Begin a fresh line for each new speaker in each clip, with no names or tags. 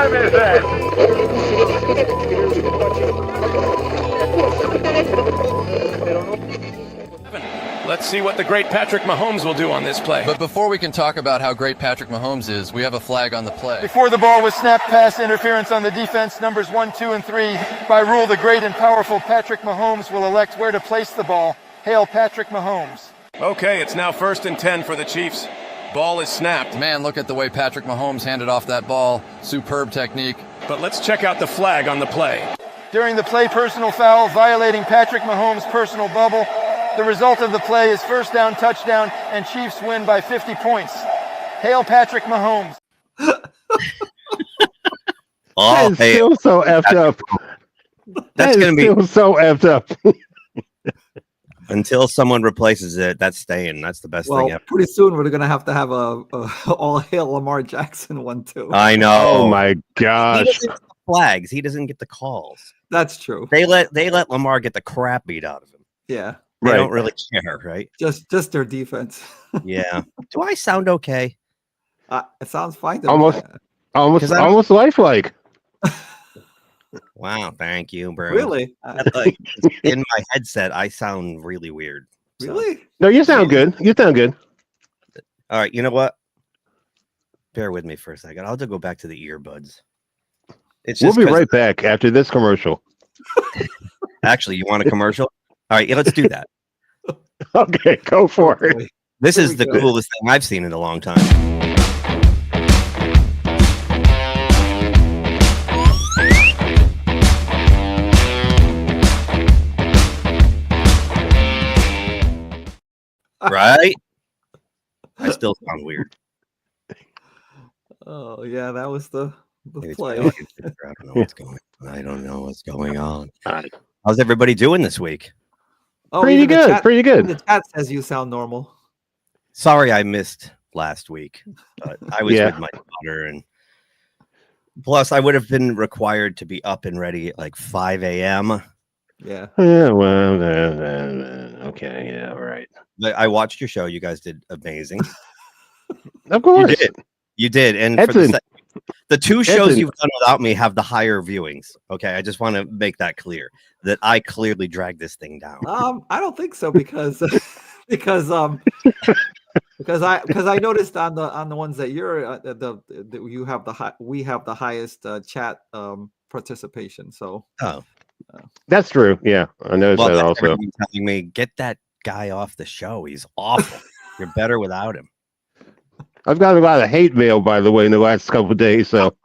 time is that?
Let's see what the great Patrick Mahomes will do on this play.
But before we can talk about how great Patrick Mahomes is, we have a flag on the play.
Before the ball was snapped, pass interference on the defense, numbers 1, 2, and 3. By rule, the great and powerful Patrick Mahomes will elect where to place the ball. Hail Patrick Mahomes.
Okay, it's now 1st and 10 for the Chiefs. Ball is snapped.
Man, look at the way Patrick Mahomes handed off that ball. Superb technique.
But let's check out the flag on the play.
During the play, personal foul, violating Patrick Mahomes' personal bubble. The result of the play is first down, touchdown, and Chiefs win by 50 points. Hail Patrick Mahomes.
That is still so effed up.
That's going to be
still so effed up.
until someone replaces it. That's staying. That's the best thing ever.
Pretty soon we're going to have a all hail Lamar Jackson one too.
I know.
Oh my gosh.
He doesn't get the flags. He doesn't get the calls.
That's true.
They let Lamar get the crap beat out of him.
Yeah.
They don't really care, right?
Just their defense.
Yeah. Do I sound okay?
It sounds fine.
Almost lifelike.
Wow, thank you, bro.
Really?
In my headset, I sound really weird. So.
Really?
No, you sound good. You sound good.
All right, you know what? Bear with me for a second. I'll have to go back to the earbuds.
We'll be right back after this commercial.
Actually, you want a commercial? All right, yeah, let's do that.
Okay, go for it.
This is the coolest thing I've seen in a long time. Right? I still sound weird.
Oh yeah, that was the play.
I don't know what's going on. How's everybody doing this week?
Oh,
pretty good. Pretty good.
The chat says you sound normal.
Sorry I missed last week, but I was with my daughter, and plus I would have been required to be up and ready at like 5 a.m.
Yeah.
Yeah. Well. Okay. Yeah. All right.
I watched your show. You guys did amazing.
Of course.
You did. And for the two shows you've done without me have the higher viewings. Okay. I just want to make that clear that I clearly dragged this thing down.
I don't think so because because I noticed on the ones that you're we have the highest chat participation. So
that's true. Yeah, I noticed that also.
Telling me get that guy off the show. He's awful. You're better without him.
I've got a lot of hate mail, by the way, in the last couple of days. So.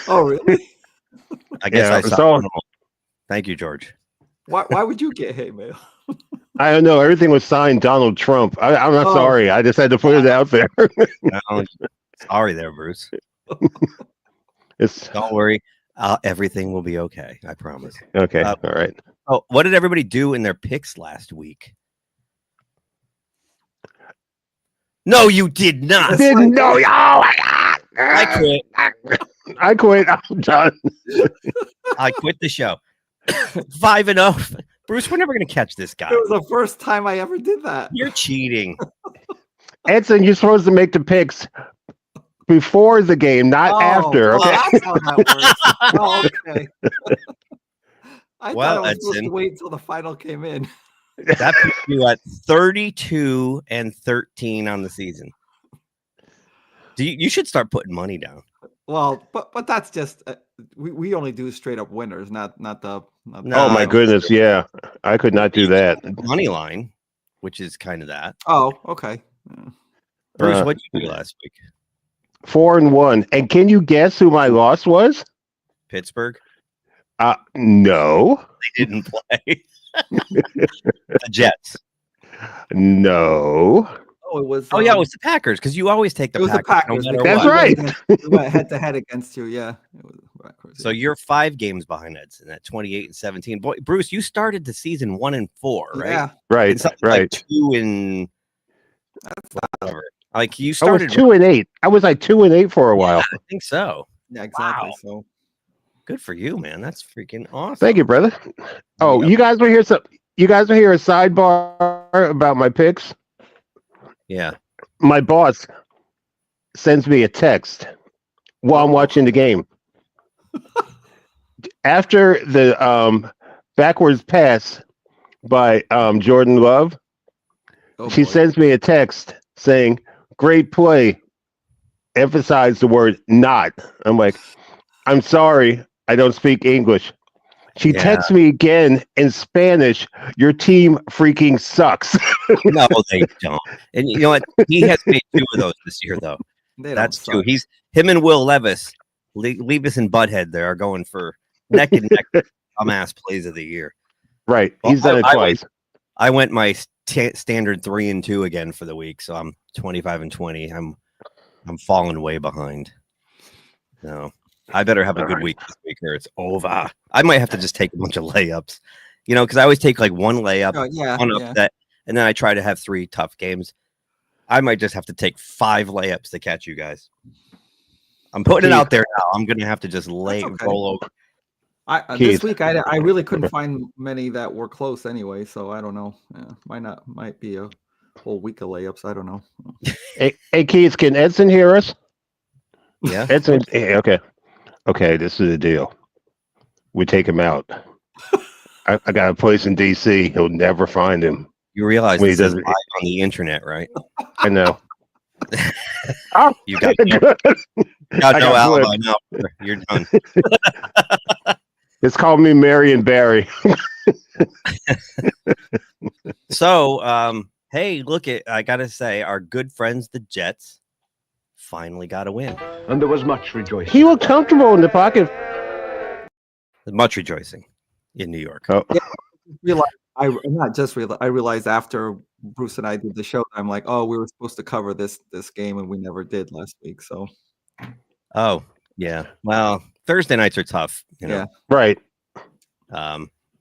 Oh really?
I guess I saw. Thank you, George.
Why would you get hate mail?
I don't know. Everything was signed Donald Trump. I'm not sorry. I just had to put it out there.
Sorry there, Bruce. Don't worry. Everything will be okay. I promise.
Okay. All right.
Oh, what did everybody do in their picks last week? No, you did not.
Didn't know. Oh my God.
I quit.
I quit. I'm done.
I quit the show. 5-0. Bruce, we're never going to catch this guy.
It was the first time I ever did that.
You're cheating.
Edson, you're supposed to make the picks before the game, not after. Okay.
That's how that works. Okay. I thought I was supposed to wait until the final came in.
That puts you at 32-13 on the season. You should start putting money down.
Well, but that's just we only do straight up winners, not the.
Oh my goodness, yeah, I could not do that.
Money line, which is kind of that.
Oh, okay.
Bruce, what did you do last week?
4-1, and can you guess who my loss was?
Pittsburgh.
No,
they didn't play. The Jets.
No.
Oh, it was.
Oh yeah, it was the Packers because you always take the Packers.
That's right.
We went head to head against you. Yeah. It was
so you're 5 games behind Edson at 28-17. Boy, Bruce, you started the season 1-4, right?
Yeah.
Right.
Like 2 whatever. Like you started.
I was 2-8. I was like 2-8 for a while.
I think so.
Yeah, exactly.
Wow.
So
good for you, man. That's freaking awesome.
Thank you, brother. Oh, you guys were here. You guys were here a sidebar about my picks.
Yeah.
My boss sends me a text while I'm watching the game. After the backwards pass by Jordan Love, she sends me a text saying, "Great play." Emphasize the word "not." I'm like, "I'm sorry, I don't speak English." She texts me again in Spanish, "Your team freaking sucks."
No, they don't. And you know what? He has made 2 of those this year, though. That's 2. Him and Will Levis, Levis and Butthead, there are going for neck and neck dumbass plays of the year.
Right. He's done it twice.
I went my standard 3-2 again for the week, so I'm 25-20. I'm falling way behind. No, I better have a good week this week, or it's over. I might have to just take a bunch of layups, because I always take like one layup, one upset, and then I try to have 3 tough games. I might just have to take 5 layups to catch you guys. I'm putting it out there now. I'm gonna have to just roll over.
This week I really couldn't find many that were close anyway, so I don't know. Might be a whole week of layups. I don't know.
Hey Keith, can Edson hear us?
Yeah.
Edson, okay. Okay, this is the deal. We take him out. I got a place in DC. He'll never find him.
You realize this is live on the internet, right?
I know.
You got no alibi now. You're done.
It's called me Marion Barry.
So, hey, look I gotta say, our good friends, the Jets, finally got a win.
And there was much rejoicing.
He looked comfortable in the pocket.
Much rejoicing in New York.
Oh.
I realized after Bruce and I did the show, I'm like, oh, we were supposed to cover this game and we never did last week. So,
oh yeah, well, Thursday nights are tough.
Yeah,
right.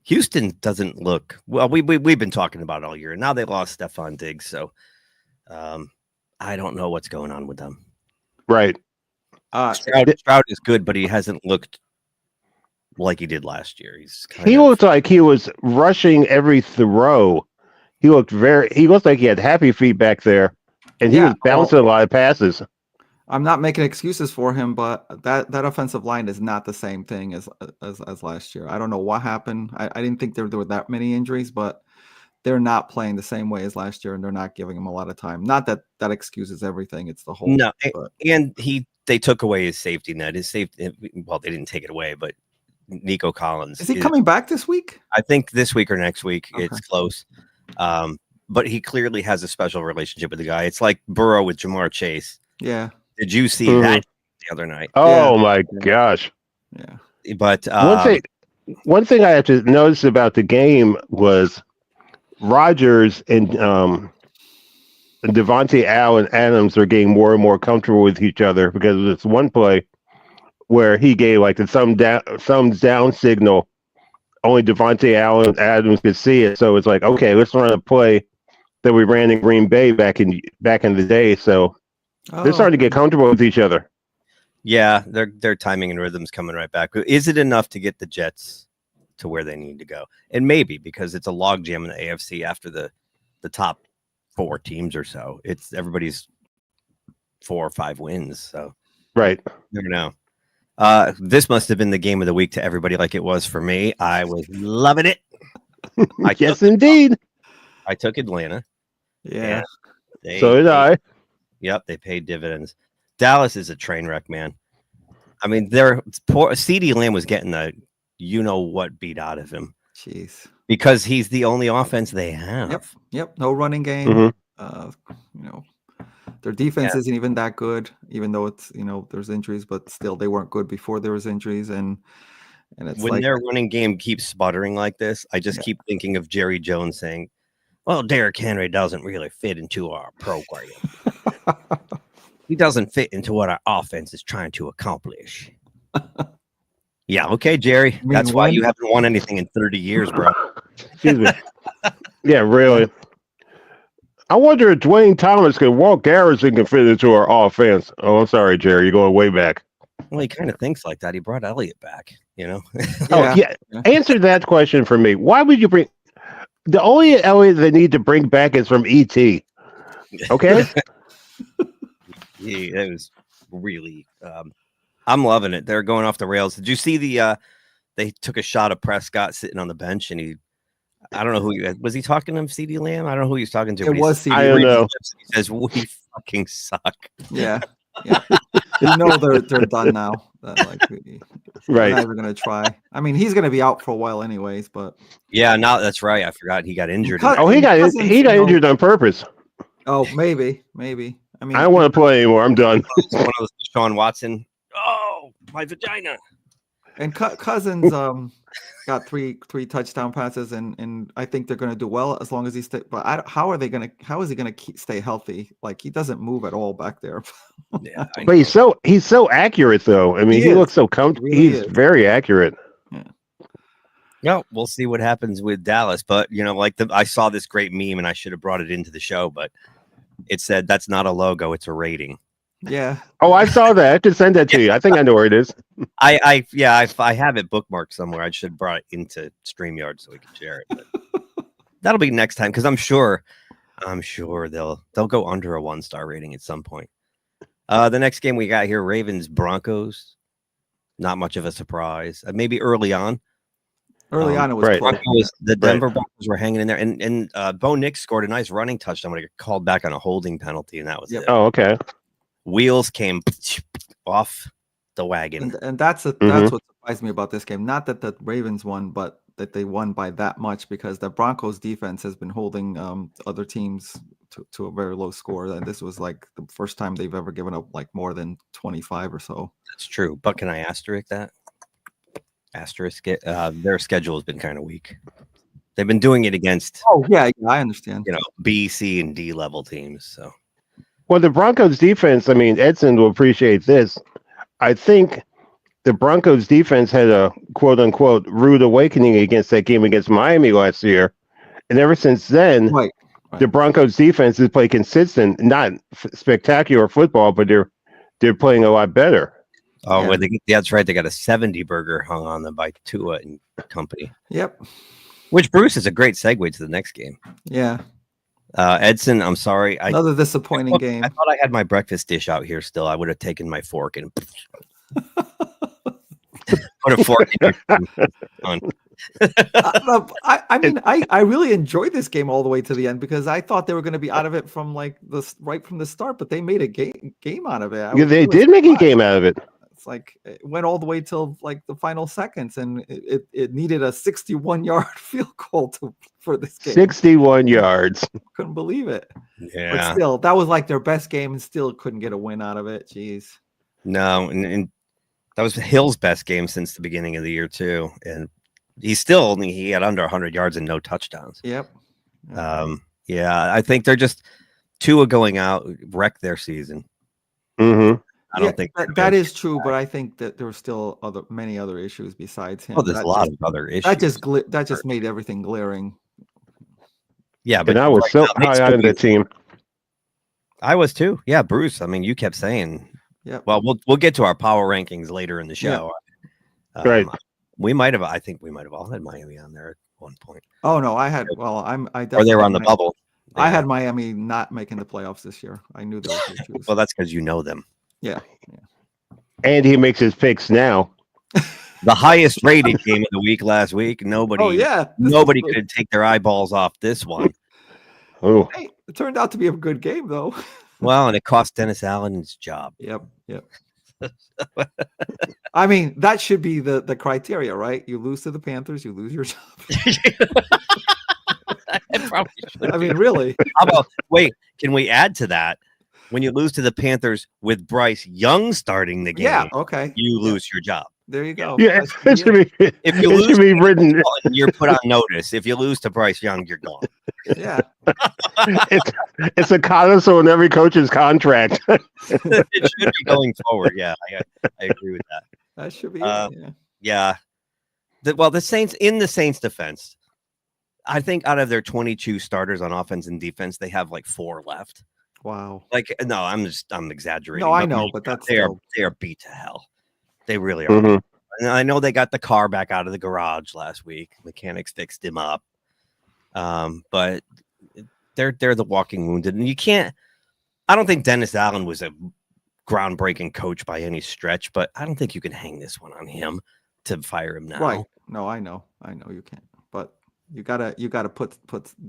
Houston doesn't look well. We've been talking about it all year, and now they lost Stephon Diggs, so I don't know what's going on with them.
Right.
Stroud is good, but he hasn't looked like he did last year. He
looked like he was rushing every throw. He looked like he had happy feet back there, and he was bouncing a lot of passes.
I'm not making excuses for him, but that offensive line is not the same thing as last year. I don't know what happened. I didn't think there were that many injuries, but they're not playing the same way as last year, and they're not giving him a lot of time. Not that excuses everything. It's the whole.
No, and they took away his safety net. His safety. Well, they didn't take it away, but Nico Collins
is he coming back this week?
I think this week or next week.
Okay.
It's close. But he clearly has a special relationship with the guy. It's like Burrow with Jamar Chase.
Yeah.
Did you see that the other night?
Oh my gosh.
Yeah.
But
one thing I have to notice about the game was Rodgers and Devontae Allen Adams are getting more and more comfortable with each other, because of this one play where he gave like the thumbs down signal. Only Devontae Allen Adams could see it, so it's like, okay, let's run a play that we ran in Green Bay back in the day. So they're starting to get comfortable with each other.
Yeah, their timing and rhythm's coming right back. Is it enough to get the Jets to where they need to go? And maybe, because it's a logjam in the AFC after the top 4 teams or so. It's everybody's 4 or 5 wins. So
right,
you never know. This must have been the game of the week to everybody, like it was for me. I was loving it.
Yes, indeed.
I took Atlanta.
Yeah.
So did I.
Yep, they paid dividends. Dallas is a train wreck, man. I mean, their poor CeeDee Lamb was getting the what beat out of him.
Jeez.
Because he's the only offense they have.
Yep. No running game. Their defense isn't even that good, even though it's there's injuries, but still they weren't good before there was injuries, and it's
when their running game keeps sputtering like this, I just keep thinking of Jerry Jones saying, "Well, Derrick Henry doesn't really fit into our program. He doesn't fit into what our offense is trying to accomplish." Yeah, okay, Jerry. That's why you haven't won anything in 30 years, bro.
Excuse me. Yeah, really. I wonder if Dwayne Thomas and Walt Garrison can fit into our offense. Oh, I'm sorry, Jerry. You're going way back.
Well, he kind of thinks like that. He brought Elliott back,
Oh, yeah. Answer that question for me. Why would you bring... The only Elliott they need to bring back is from E.T. Okay?
It was really I'm loving it. They're going off the rails. Did you see they took a shot of Prescott sitting on the bench, and I don't know who was he talking to him, CeeDee Lamb? I don't know who he was talking to.
It was CeeDee.
I don't know.
He says, "We fucking suck."
Yeah. They're done now. Like,
Right.
They're not even gonna try. I mean, he's gonna be out for a while anyways. But
yeah, now that's right. I forgot he got injured.
He got injured on purpose.
Oh, maybe. I mean,
I don't want to play anymore. I'm done.
One of those Deshaun Watson. Oh, my vagina.
And Cousins got three touchdown passes, and I think they're going to do well as long as he stay. But how is he going to stay healthy? Like, he doesn't move at all back there.
Yeah,
but he's so accurate though. I mean, he looks so comfortable.
Really
he's very accurate.
Yeah, we'll see what happens with Dallas. But I saw this great meme, and I should have brought it into the show, but it said that's not a logo; it's a rating.
Yeah.
Oh, I saw that. I could send that to you. I think I know where it is.
I have it bookmarked somewhere. I should have brought it into StreamYard so we can share it. But that'll be next time because I'm sure they'll go under a 1-star rating at some point. The next game we got here, Ravens Broncos. Not much of a surprise. Maybe early on.
Early on, it was
close. The Denver Broncos were hanging in there, and Bo Nix scored a nice running touchdown when he got called back on a holding penalty, and that was it.
Oh, okay.
Wheels came off the wagon,
and that's what surprised me about this game. Not that the Ravens won, but that they won by that much because the Broncos defense has been holding other teams to a very low score. And this was like the first time they've ever given up like more than 25 or so.
That's true, but can I asterisk that? Their schedule has been kind of weak. They've been doing it against.
Oh yeah, I understand.
B, C, and D level teams. So.
Well, the Broncos defense, I mean, Edson will appreciate this. I think the Broncos defense had a quote unquote rude awakening against that game against Miami last year. And ever since then, the Broncos defense has played consistent, not spectacular football, but they're playing a lot better.
Oh, yeah. That's right. They got a 70 burger hung on them by Tua and company.
Yep.
Which, Bruce, is a great segue to the next game.
Yeah.
Edson, I'm sorry.
Another disappointing game.
I thought I had my breakfast dish out here still. I would have taken my fork and put a fork in
I really enjoyed this game all the way to the end because I thought they were going to be out of it from right from the start, but they made a game out of it.
They did make a game out of it.
It's like it went all the way till like the final seconds, and it needed a 61-yard field goal for this game.
61 yards.
Couldn't believe it.
Yeah.
But still, that was like their best game, and still couldn't get a win out of it. Jeez.
No, and that was Hill's best game since the beginning of the year too, and he had under 100 yards and no touchdowns.
Yep.
Yeah, I think they're just Tua going out wrecked their season.
Mm-hmm.
I don't think
that is true, but I think that there were still many other issues besides him.
Oh, there's a lot of other issues.
That just made everything glaring.
Yeah, but
I was so high on the team.
I was too. Yeah, Bruce. I mean, you kept saying.
Yeah.
Well, we'll get to our power rankings later in the show.
Yeah. Right.
I think we might have all had Miami on there at one point.
Oh no, I had. Well,
or they were on the bubble.
I had Miami not making the playoffs this year. I knew those issues.
Well, that's because you know them.
Yeah.
And he makes his picks now.
The highest rated game of the week last week. Nobody.
Oh yeah.
Nobody could take their eyeballs off this one.
Oh.
Hey, it turned out to be a good game though.
Well, and it cost Dennis Allen his job.
Yep. I mean, that should be the criteria, right? You lose to the Panthers, you lose your job.
Probably should.
I mean, really.
How about can we add to that? When you lose to the Panthers with Bryce Young starting the game, you lose your job.
There you go.
Yeah, it should be.
If you lose,
be written.
You're put on notice. If you lose to Bryce Young, you're gone.
Yeah,
it's a codicil in every coach's contract.
It should be going forward. Yeah, I agree with that.
That should be.
Yeah. The Saints' defense, I think out of their 22 starters on offense and defense, they have like 4 left.
Wow.
No, I'm exaggerating.
No, I know, but
they are beat to hell. They really are.
Mm-hmm.
And I know they got the car back out of the garage last week. Mechanics fixed him up. But they're the walking wounded, and you can't. I don't think Dennis Allen was a groundbreaking coach by any stretch, but I don't think you can hang this one on him to fire him now.
Right. No, I know you can't. But you gotta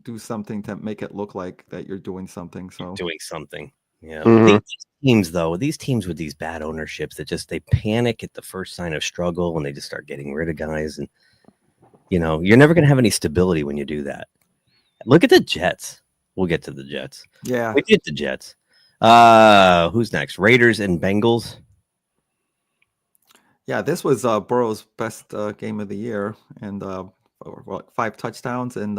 do something to make it look like that you're doing something. So
Doing something. Yeah.
Mhm.
These teams with these bad ownerships that just they panic at the first sign of struggle and they just start getting rid of guys. And you're never gonna have any stability when you do that. Look at the Jets. We'll get to the Jets.
yeah.
We get the Jets. Who's next? Raiders and Bengals.
Yeah, this was Burrow's best game of the year, and 5 touchdowns. And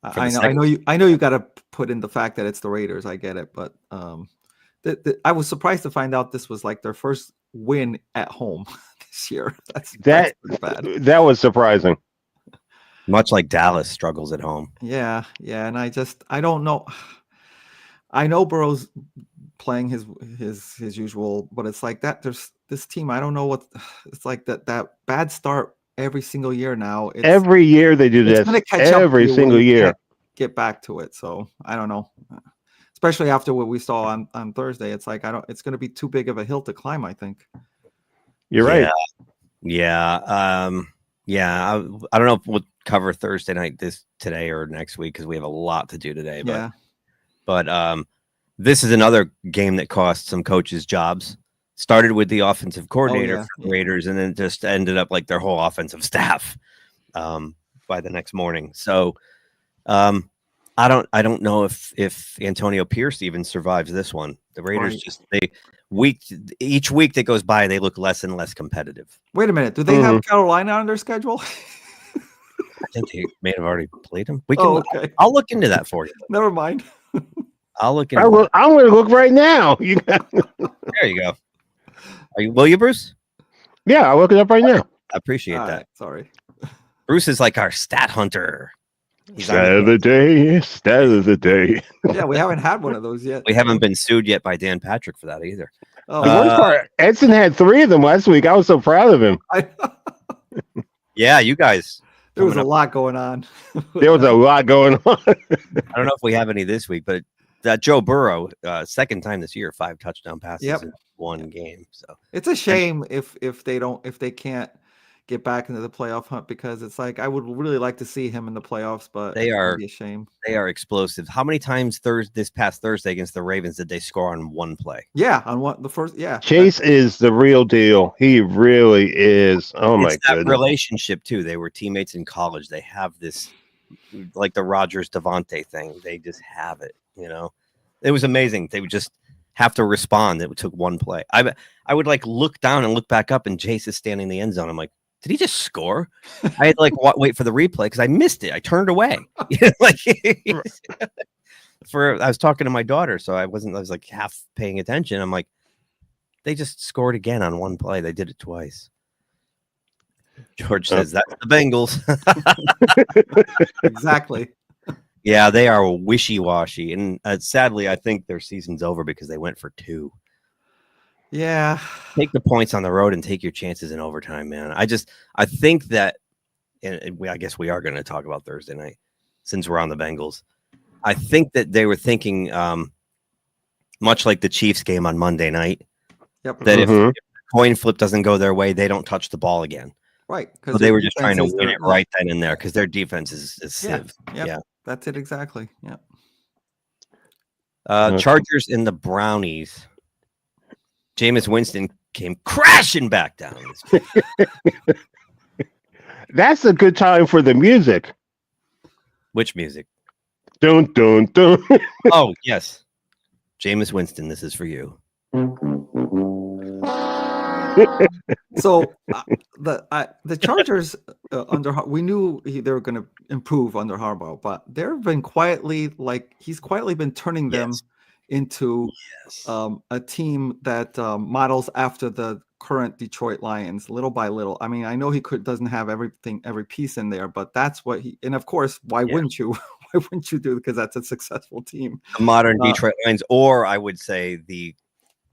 I know you got to put in the fact that it's the Raiders. I get it, but I was surprised to find out this was like their first win at home this year. That's pretty bad.
That was surprising.
Much like Dallas struggles at home.
Yeah, and I don't know. I know Burrow's playing his usual, but it's like that. There's this team. I don't know what it's like that bad start every single year now.
Every year they do this. Every single year.
Get back to it. So I don't know. Especially after what we saw on Thursday, it's like it's going to be too big of a hill to climb. I think.
You're right.
Yeah. I don't know if we'll cover Thursday night today or next week because we have a lot to do today. But this is another game that cost some coaches jobs. Started with the offensive coordinator for the Raiders, and then just ended up like their whole offensive staff by the next morning. So I don't know if Antonio Pierce even survives this one. The Raiders each week that goes by, they look less and less competitive.
Wait a minute, do they have Carolina on their schedule?
I think they may have already played them. Okay. I'll look into that for you.
Never mind.
I'll look into
I'm going to look right now.
There you go. Will you, Bruce?
Yeah, I'll look it up right now.
I appreciate that.
Right, sorry.
Bruce is like our stat hunter.
Stat of the day.
Yeah, we haven't had one of those yet.
We haven't been sued yet by Dan Patrick for that either.
The worst part, Edson had 3 of them last week. I was so proud of him.
Yeah, you guys.
There was a lot going on.
There was a lot going on.
I don't know if we have any this week, but that Joe Burrow, second time this year, 5 touchdown passes in one game. So
it's a shame if they can't get back into the playoff hunt, because it's like I would really like to see him in the playoffs, but
they are
be a shame.
They are explosive. How many times this past Thursday against the Ravens did they score on one play?
Yeah, on the first. Yeah,
Chase is the real deal. He really is. Oh my goodness.
That relationship too. They were teammates in college. They have this, like the Rodgers Devontae thing. They just have it. It was amazing. They would just have to respond. It took one play. I would like look down and look back up, and Chase is standing in the end zone. I'm like, did he just score? I had to like wait for the replay because I missed it. I turned away. I was talking to my daughter, so I was like half paying attention. I'm like, they just scored again on one play. They did it twice. George says that's the Bengals.
Exactly.
Yeah, they are wishy-washy, and sadly, I think their season's over because they went for 2.
Yeah,
take the points on the road and take your chances in overtime, man. I think that, and I guess we are going to talk about Thursday night since we're on the Bengals. I think that they were thinking, much like the Chiefs game on Monday night, that if the coin flip doesn't go their way, they don't touch the ball again.
Right.
So they were just trying to win it right then and there because their defense is sieve. Yeah,
that's it exactly. Yeah.
Chargers and the Brownies. Jameis Winston came crashing back down.
That's a good time for the music.
Which music?
Dun, dun, dun.
Oh, yes. Jameis Winston, this is for you.
So the Chargers we knew they were going to improve under Harbaugh, but they've been he's quietly been turning them into a team that models after the current Detroit Lions, little by little. I mean, I know doesn't have every piece in there, but that's what and of course, why wouldn't you? Why wouldn't you do it? Because that's a successful team.
The modern Detroit Lions, or I would say the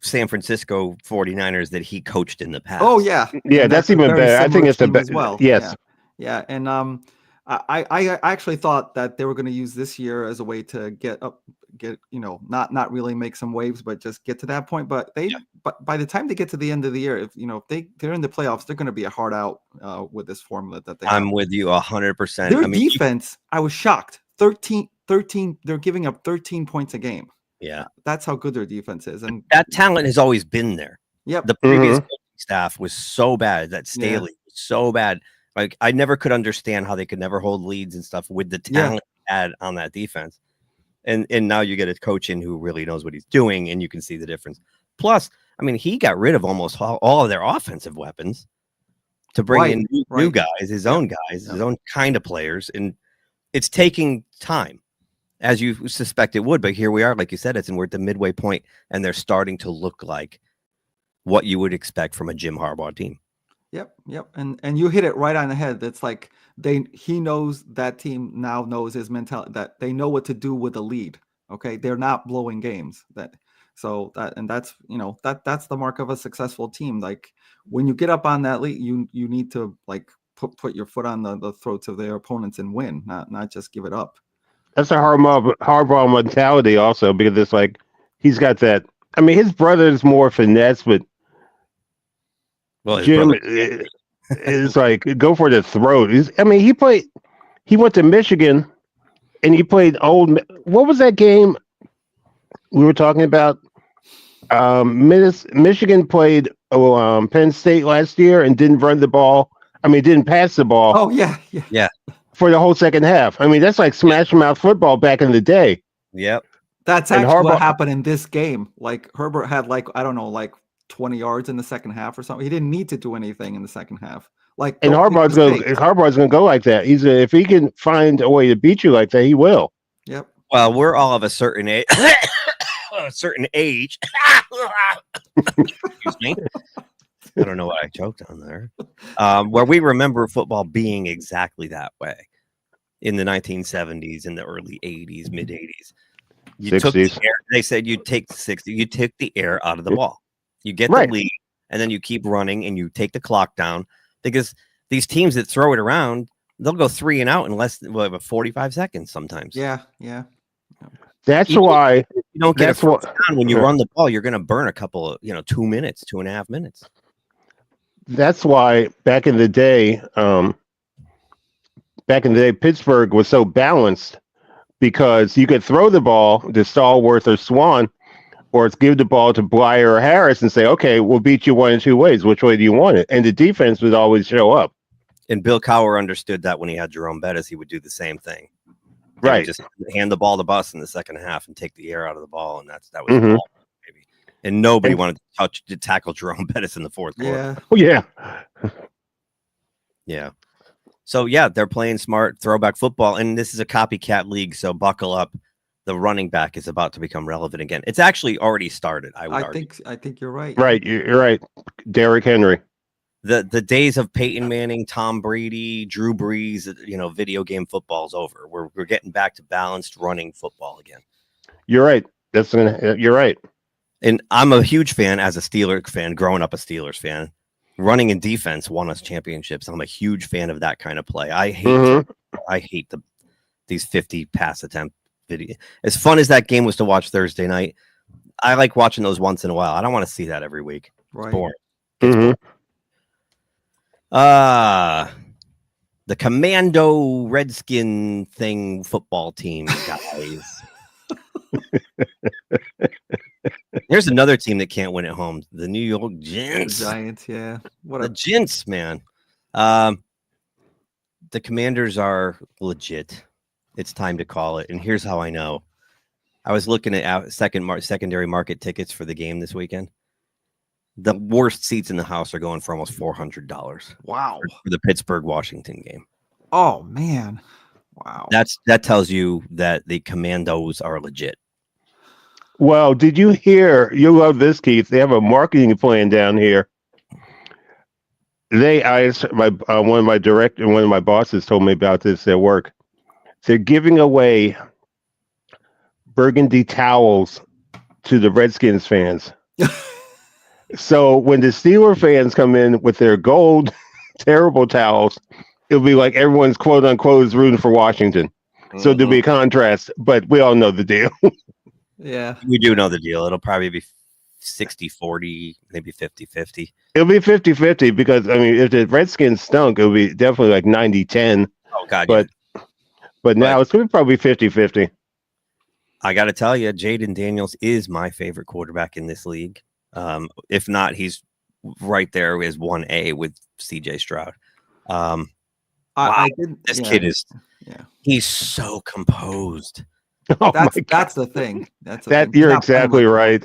San Francisco 49ers that he coached in the past.
Oh yeah.
Yeah, that's even better. I think it's the best
as well.
Yes.
Yeah. And I actually thought that they were going to use this year as a way to get not really make some waves, but just get to that point. But but by the time they get to the end of the year, if they're in the playoffs, they're going to be a hard out with this formula that they have.
I'm with you 100%.
Their defense, I was shocked. 13, they're giving up 13 points a game.
Yeah,
that's how good their defense is, and
that talent has always been there.
Yep,
the previous staff was so bad. That Staley was so bad. Like, I never could understand how they could never hold leads and stuff with the talent they had on that defense. And now you get a coach in who really knows what he's doing, and you can see the difference. Plus, I mean, he got rid of almost all of their offensive weapons to bring in new guys, his own guys, his own kind of players. And it's taking time, as you suspect it would. But here we are, like you said, we're at the midway point, and they're starting to look like what you would expect from a Jim Harbaugh team.
Yep. And you hit it right on the head. It's like he knows that team now knows his mentality, that they know what to do with a lead. Okay. They're not blowing games. That's the mark of a successful team. Like, when you get up on that lead, you need to like put your foot on the throats of their opponents and win, not just give it up.
That's a Harbaugh mentality also, because it's like he's got that. I mean, his brother is more finesse, but Jim is like, go for the throat. He went to Michigan and he played what was that game we were talking about? Michigan played Penn State last year and didn't run the ball. I mean, didn't pass the ball.
Oh, yeah.
For the whole second half. I mean, that's like smash mouth football back in the day.
Yep.
That's actually what happened in this game. Like, Herbert had 20 yards in the second half or something. He didn't need to do anything in the second half. And
Harbaugh's going to go like that. If he can find a way to beat you like that, he will.
Yep.
Well, we're all of a certain age. Excuse me. I don't know what I choked on there. Where we remember football being exactly that way in the 1970s, in the early 80s, mid 80s. You
60s.
Took the air. They said you take the air out of the ball. You get the lead, and then you keep running, and you take the clock down, because these teams that throw it around, they'll go 3 and out in less than 45 seconds sometimes.
Yeah.
That's why
you don't get a first down when you run the ball. You're going to burn a couple of 2 minutes, 2.5 minutes.
That's why back in the day, Pittsburgh was so balanced, because you could throw the ball to Stallworth or Swan, or give the ball to Blyer or Harris and say, okay, we'll beat you 1 of 2 ways. Which way do you want it? And the defense would always show up.
And Bill Cowher understood that when he had Jerome Bettis, he would do the same thing.
Right.
Just hand the ball to Bus in the second half and take the air out of the ball. And that was the ball, maybe. And nobody wanted to tackle Jerome Bettis in the fourth quarter.
Yeah.
Oh, yeah.
Yeah. So, they're playing smart throwback football. And this is a copycat league. So buckle up. The running back is about to become relevant again. It's actually already started. I
think you're right.
Right. You're right. Derrick Henry.
The days of Peyton Manning, Tom Brady, Drew Brees, video game football is over. We're getting back to balanced running football again.
You're right. You're right.
And I'm a huge fan, as a Steelers fan, growing up a Steelers fan. Running and defense won us championships. I'm a huge fan of that kind of play. I hate these 50 pass attempt video. As fun as that game was to watch Thursday night, I like watching those once in a while. I don't want to see that every week.
Right.
It's boring. The Commando Redskin football team, guys. Here's another team that can't win at home. The New York Giants.
The Giants, yeah.
The Giants, man. The Commanders are legit. It's time to call it. And here's how I know. I was looking at secondary market tickets for the game this weekend. The worst seats in the house are going for almost $400.
Wow.
For the Pittsburgh-Washington game.
Oh, man. Wow.
That tells you that the Commandos are legit.
Well, did you hear? You love this, Keith. They have a marketing plan down here. One of my bosses told me about this at work. They're giving away burgundy towels to the Redskins fans. So when the Steeler fans come in with their gold terrible towels, it'll be like everyone's quote unquote is rooting for Washington. So there'll be a contrast, but we all know the deal.
Yeah.
We do know the deal. It'll probably be 60-40, maybe 50-50.
It'll be 50-50 because I mean, if the Redskins stunk, it'll be definitely like 90-10.
Oh God,
but now it's gonna be probably 50-50.
I got to tell you, Jaden Daniels is my favorite quarterback in this league. If not, he's right there as 1A with CJ Stroud.
I didn't.
This kid is.
Yeah.
He's so composed.
Oh
That's the thing. That's the
that
thing.
you're exactly right.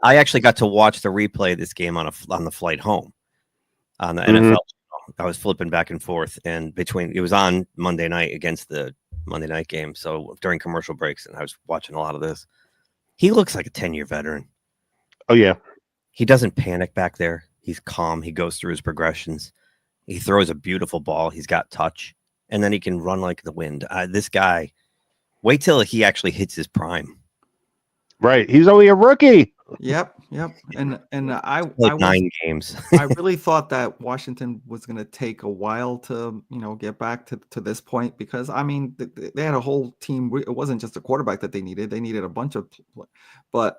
I actually got to watch the replay of this game on the flight home on the NFL. I was flipping back and forth, and it was on Monday night against the Monday night game. So during commercial breaks, and I was watching a lot of this. He looks like a 10-year veteran.
Oh yeah.
He doesn't panic back there. He's calm. He goes through his progressions. He throws a beautiful ball. He's got touch, and then he can run like the wind. This guy, wait till he actually hits his prime.
Right. He's only a rookie.
Yep. And I
9 games.
I really thought that Washington was going to take a while to, get back to this point because I mean they had a whole team. It wasn't just a quarterback that they needed. They needed a bunch of,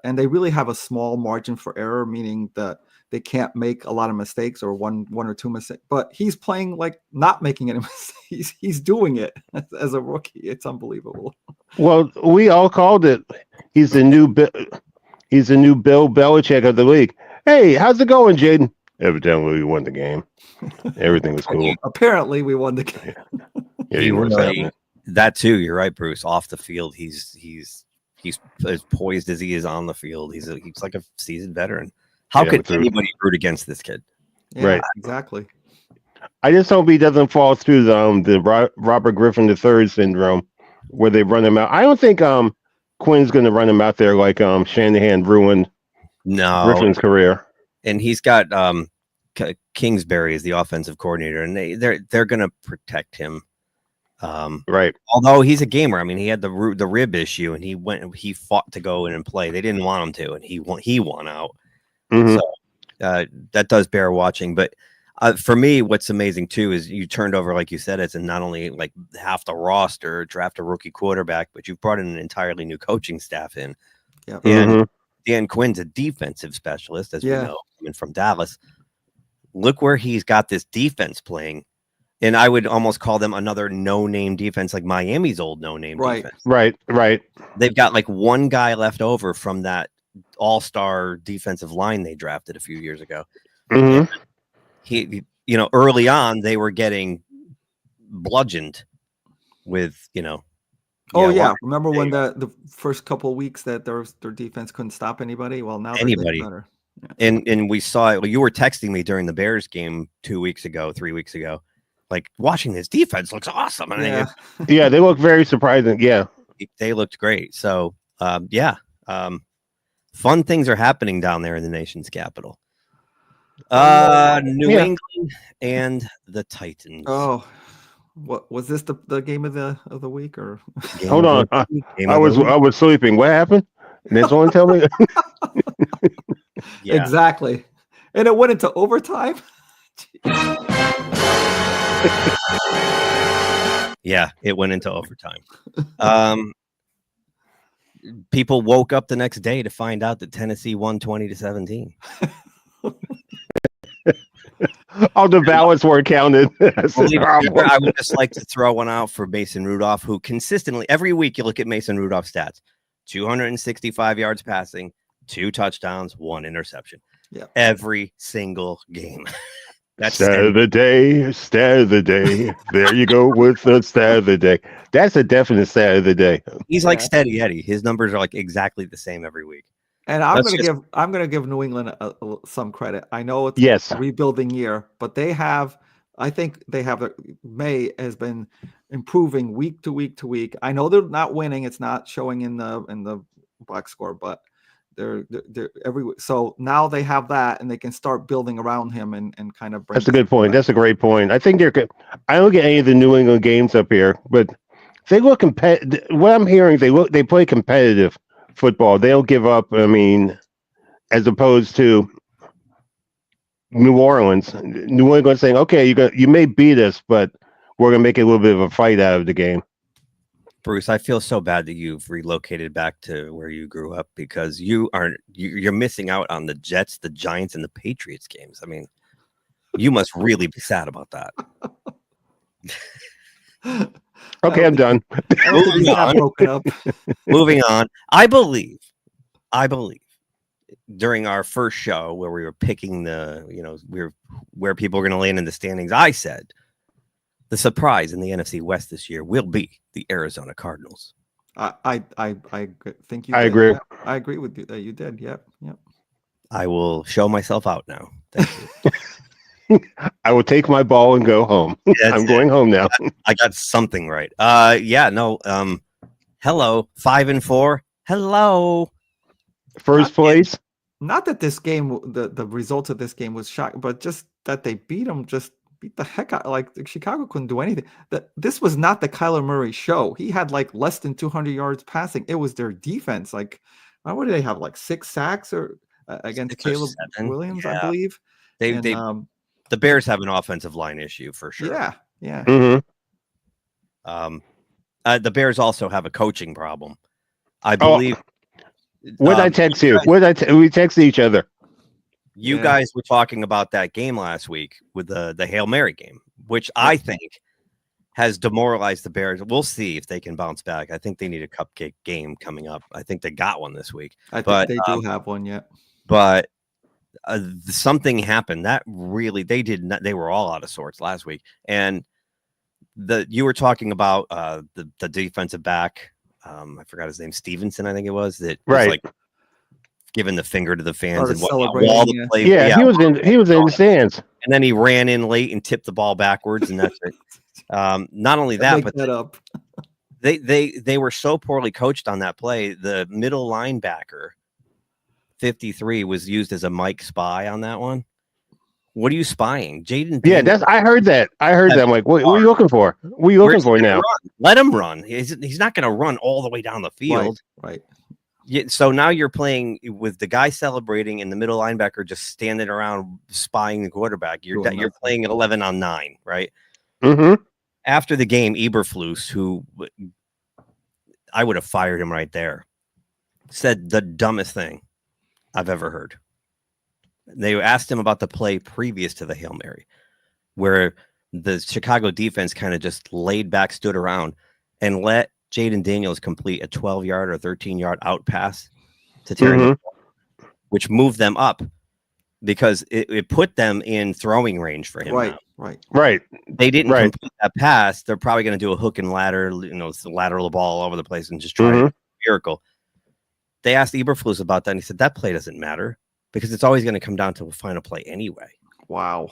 and they really have a small margin for error, meaning that they can't make a lot of mistakes or one or two mistakes. But he's playing like not making any mistakes. He's doing it as a rookie. It's unbelievable.
Well, we all called it. He's the new Bill Belichick of the league. Hey, how's it going, Jaden? Evidently, we won the game. Everything was cool.
Apparently, we won the game.
Yeah,
that too. You're right, Bruce. Off the field, he's as poised as he is on the field. He's like a seasoned veteran. How could anybody root against this kid?
Yeah,
right.
Exactly.
I just hope he doesn't fall through the Robert Griffin III syndrome, where they run him out. I don't think Quinn's going to run him out there like Shanahan ruined Griffin's career.
And he's got Kingsbury as the offensive coordinator, and they're going to protect him.
Right.
Although he's a gamer, I mean, he had the rib issue, and he fought to go in and play. They didn't want him to, and he won out.
Mm-hmm.
So that does bear watching. But for me, what's amazing too is you turned over, like you said, it's not only like half the roster, draft a rookie quarterback, but you've brought in an entirely new coaching staff in.
Yep.
And Dan Quinn's a defensive specialist, as we know, coming from Dallas. Look where he's got this defense playing. And I would almost call them another no-name defense, like Miami's old no-name defense.
Right.
They've got like one guy left over from that all-star defensive line they drafted a few years ago.
Mm-hmm.
He, early on they were getting bludgeoned with,
remember when the first couple of weeks that their defense couldn't stop anybody? Well, now
anybody.
Better.
Yeah. And we saw it. Well, you were texting me during the Bears game 3 weeks ago, like watching this defense looks awesome. And
yeah, they look very surprising. Yeah,
they looked great. So, fun things are happening down there in the nation's capital. New England and the Titans.
Oh, what was this the game of the week or?
Hold on, I was sleeping. What happened? Did someone tell me?
Yeah. Exactly, and it went into overtime.
Yeah, it went into overtime. People woke up the next day to find out that Tennessee won 20-17.
All the ballots weren't counted.
I would just like to throw one out for Mason Rudolph, who consistently, every week you look at Mason Rudolph's stats, 265 yards passing, 2 touchdowns, 1 interception.
Yeah.
Every single game.
That's stat of the day. There you go with the stat of the day. That's a definite stat of the day.
He's like Steady Eddie. His numbers are like exactly the same every week.
And I'm going to give New England some credit. I know it's a rebuilding year, but I think May has been improving week to week to week. I know they're not winning; it's not showing in the box score, but they're so now they have that, and they can start building around him and kind of bring.
That's a good point. That's a great point. I think they're good. I don't get any of the New England games up here, but they look competitive. What I'm hearing, they play competitive football. They don't give up. I mean, as opposed to New Orleans saying, "Okay, you may beat us, but we're gonna make it a little bit of a fight out of the game.
Bruce, I feel so bad that you've relocated back to where you grew up because you're missing out on the Jets, the Giants, and the Patriots games. I mean, you must really be sad about that.
Okay, I'm done.
Broken up.
Moving on. I believe during our first show where we were picking where people were going to land in the standings, I said the surprise in the NFC West this year will be the Arizona Cardinals.
I think you.
I
did.
agree.
Yeah, I agree with you. You did. Yep.
I will show myself out now. Thank you.
I will take my ball and go home. I'm going home now.
I got something right. Hello, 5-4. Hello.
First place.
Not that this game, the results of this game was shocking, but just that they beat them, just beat the heck out. Like Chicago couldn't do anything. This was not the Kyler Murray show. He had like less than 200 yards passing. It was their defense. Like, what did they have? Like 6 sacks or against Caleb Williams, I believe.
The Bears have an offensive line issue for sure.
Yeah.
Mm-hmm.
The Bears also have a coaching problem. I believe.
What did I text you? We texted each other.
You guys were talking about that game last week with the Hail Mary game, which I think has demoralized the Bears. We'll see if they can bounce back. I think they need a cupcake game coming up. I think they got one this week.
I think they do have one yet.
But something happened that really they were all out of sorts last week. And you were talking about the defensive back. I forgot his name, Stevenson, I think it was, that was like giving the finger to the fans and celebrating.
He was in the stands,
and then he ran in late and tipped the ball backwards, and that's it. Not only that, but they were so poorly coached on that play. The middle linebacker, 53, was used as a Mike spy on that one. What are you spying, Jaden?
Yeah, I heard that. I'm like, what are you looking for? What are you looking for now?
Let him run. He's not going to run all the way down the field.
Right.
Yeah, so now you're playing with the guy celebrating and the middle linebacker just standing around spying the quarterback. You're playing 11 on 9, right?
Mm-hmm.
After the game, Eberflus, who I would have fired him right there, said the dumbest thing I've ever heard. They asked him about the play previous to the Hail Mary, where the Chicago defense kind of just laid back, stood around, and let Jaden Daniels complete a 12-yard or 13-yard out pass to Terry, which moved them up because it put them in throwing range for him.
Right.
They didn't complete that pass. They're probably going to do a hook and ladder, lateral the ball all over the place and just try to do a miracle. They asked Eberflus about that, and he said that play doesn't matter because it's always going to come down to a final play anyway.
Wow.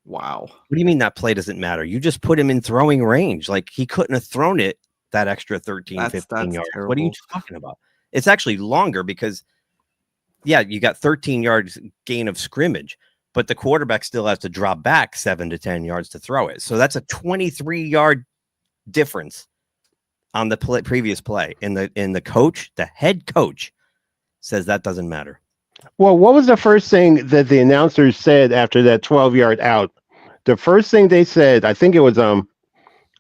What do you mean that play doesn't matter? You just put him in throwing range. Like, he couldn't have thrown it that extra 15 yards. Terrible. What are you talking about? It's actually longer because, you got 13 yards gain of scrimmage, but the quarterback still has to drop back 7 to 10 yards to throw it. So that's a 23-yard difference on the previous play. And the head coach says that doesn't matter.
Well, what was the first thing that the announcers said after that 12-yard out? The first thing they said, I think it was I'm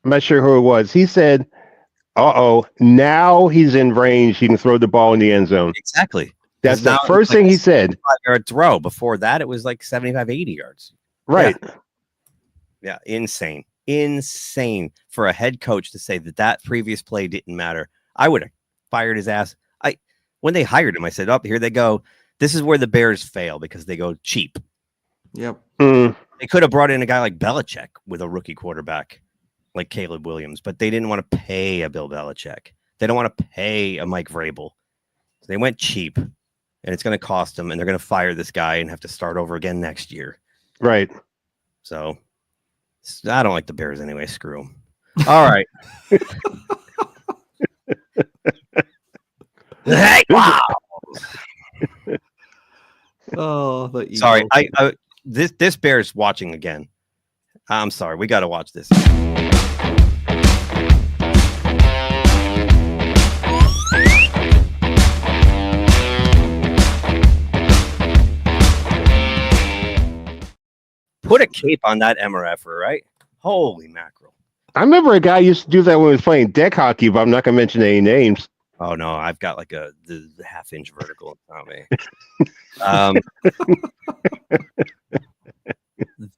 not sure who it was. He said, now he's in range. He can throw the ball in the end zone.
Exactly.
That's the first thing he said.
5-yard throw. Before that, it was like 75, 80 yards.
Right.
Yeah. Insane for a head coach to say that previous play didn't matter. I would have fired his ass. When they hired him, I said, here they go. This is where the Bears fail because they go cheap.
Yep.
They could have brought in a guy like Belichick with a rookie quarterback like Caleb Williams, but they didn't want to pay a Bill Belichick. They don't want to pay a Mike Vrabel. So they went cheap, and it's going to cost them, and they're going to fire this guy and have to start over again next year.
Right.
So I don't like the Bears anyway. Screw them. All right. Hey, wow. Sorry. This Bears watching again. I'm sorry. We got to watch this. Put a cape on that MRFer, right? Holy mackerel.
I remember a guy used to do that when he was playing deck hockey, but I'm not gonna mention any names.
Oh no, I've got like the half-inch vertical on me.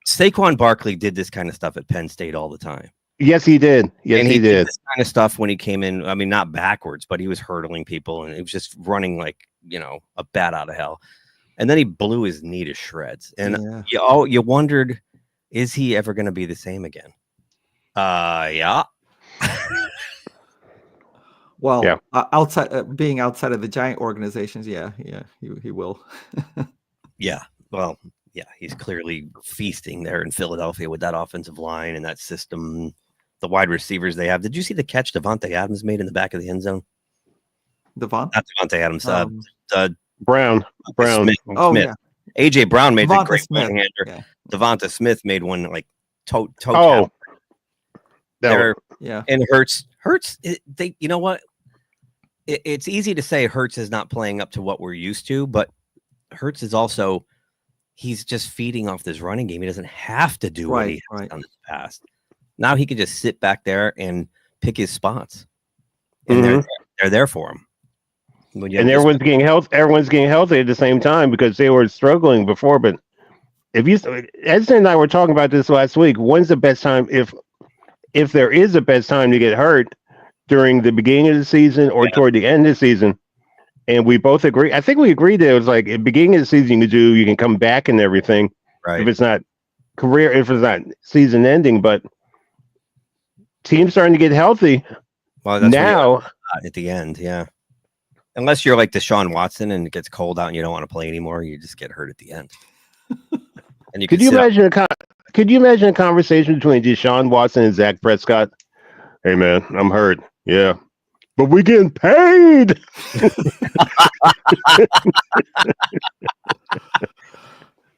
Saquon Barkley did this kind of stuff at Penn State all the time.
Yes, he did. Yes,
and
he did.
This kind of stuff when he came in. I mean, not backwards, but he was hurdling people, and it was just running like a bat out of hell. And then he blew his knee to shreds, and you wondered, is he ever going to be the same again? Yeah.
Well, yeah. Being outside of the giant organizations, he will.
Yeah. Well, yeah, he's clearly feasting there in Philadelphia with that offensive line and that system, the wide receivers they have. Did you see the catch Devontae Adams made in the back of the end zone?
Not
Devontae Adams.
Brown.
Smith.
Oh,
Smith.
yeah.
AJ Brown made
Devonta
a great
Smith.
one-hander.
Yeah.
Devonta Smith made one like toe
tap.
And Hurts. They, you know what? It's easy to say Hurts is not playing up to what we're used to, but Hurts is also, he's just feeding off this running game. He doesn't have to do what he has done in the past. Now he can just sit back there and pick his spots, and they're there for him.
And everyone's getting healthy at the same time because they were struggling before. But Edson and I were talking about this last week. When's the best time, if there is a best time to get hurt, during the beginning of the season or toward the end of the season? And we both agree. I think we agreed that it was like at the beginning of the season you can come back and everything.
Right.
If it's not season ending, but teams starting to get healthy.
Well, that's
now
at the end, yeah. Unless you're like Deshaun Watson and it gets cold out and you don't want to play anymore, you just get hurt at the end. And
could you imagine a conversation between Deshaun Watson and Zach Prescott? Hey man, I'm hurt. Yeah, but we getting paid.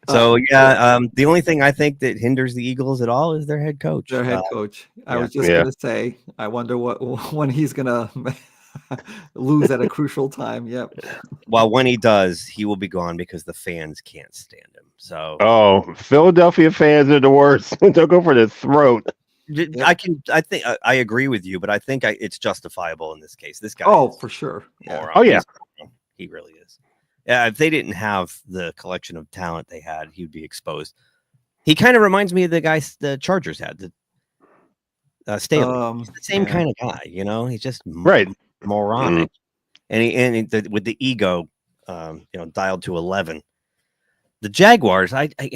So the only thing I think that hinders the Eagles at all is their head coach.
Their head coach. I was just gonna say, I wonder when he's gonna lose at a crucial time. Yep.
Well, when he does, he will be gone because the fans can't stand him.
So, Philadelphia fans are the worst. They'll go for the throat.
I think I agree with you, but I think it's justifiable in this case. This guy.
Oh, for sure.
Yeah.
Oh yeah,
he really is. Yeah, if they didn't have the collection of talent they had, he'd be exposed. He kind of reminds me of the guys the Chargers had. Staley. He's the same kind of guy, He's just moronic, and with the ego, dialed to 11. The Jaguars, I'm just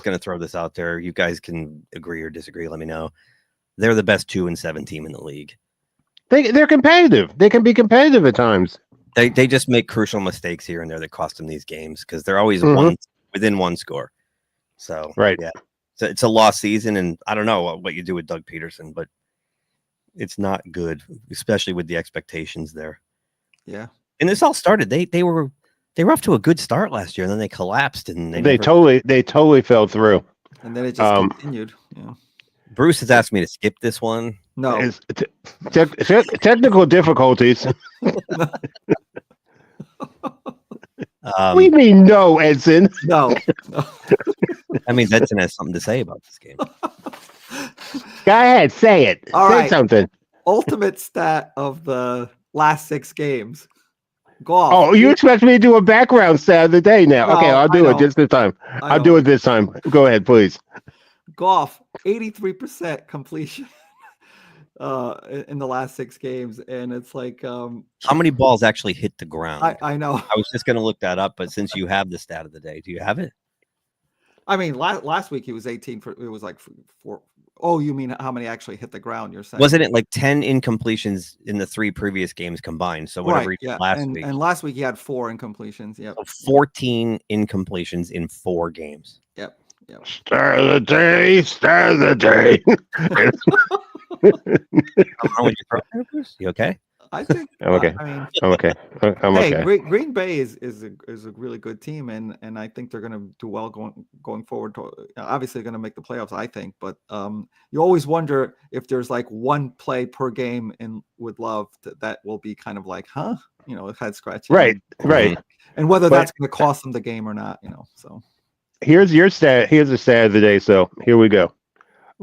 going to throw this out there. You guys can agree or disagree. Let me know. They're the best 2-7 team in the league.
They're competitive. They can be competitive at times.
They just make crucial mistakes here and there that cost them these games because they're always within one score. So yeah, so it's a lost season, and I don't know what you do with Doug Peterson, but it's not good, especially with the expectations there.
Yeah,
and this all started. They were off to a good start last year, and then they collapsed, and
they totally fell through.
And then it just continued. Yeah.
Bruce has asked me to skip this one.
No.
Technical difficulties.
What
do you mean no, Edson?
No.
I mean, Edson has something to say about this game.
Go ahead, say it. Say something.
Ultimate stat of the last 6 games. Golf.
Oh, you expect me to do a background stat of the day now?
No,
okay, I'll do it just this time. I'll do it this time. Go ahead, please.
Golf, 83% completion in the last 6 games, and it's like
how many balls actually hit the ground?
I know.
I was just going to look that up, but since you have the stat of the day, do you have it?
I mean, last week he was 18 for. It was like 4. Oh, you mean how many actually hit the ground? You're saying
wasn't it like 10 incompletions in the 3 previous games combined? So whatever he did last week.
And last week he had 4 incompletions. Yeah,
so 14 incompletions in 4 games.
Yep.
Star of the day.
You okay?
I think
I'm okay. I'm okay. I'm
hey,
okay.
Green Bay is a really good team, and I think they're going to do well going forward. Obviously, they're going to make the playoffs, I think. But you always wonder if there's like one play per game with Love that will be kind of like, head scratching.
Right.
And whether that's going to cost them the game or not, So
here's your stat. Here's the stat of the day. So here we go.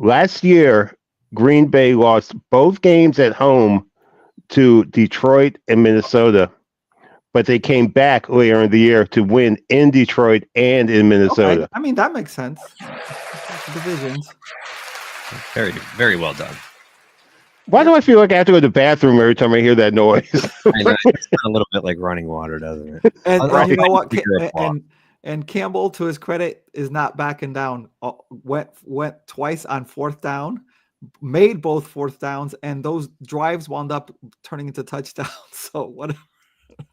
Last year, Green Bay lost both games at home to Detroit and Minnesota, but they came back later in the year to win in Detroit and in Minnesota.
Okay. I mean, that makes sense. Divisions.
Very, very well done.
Why do I feel like I have to go to the bathroom every time I hear that noise?
I know, it's a little bit like running water, doesn't it?
And you know what?
You're a flop.
And Campbell, to his credit, is not backing down. Went twice on fourth down, made both fourth downs, and those drives wound up turning into touchdowns. So what?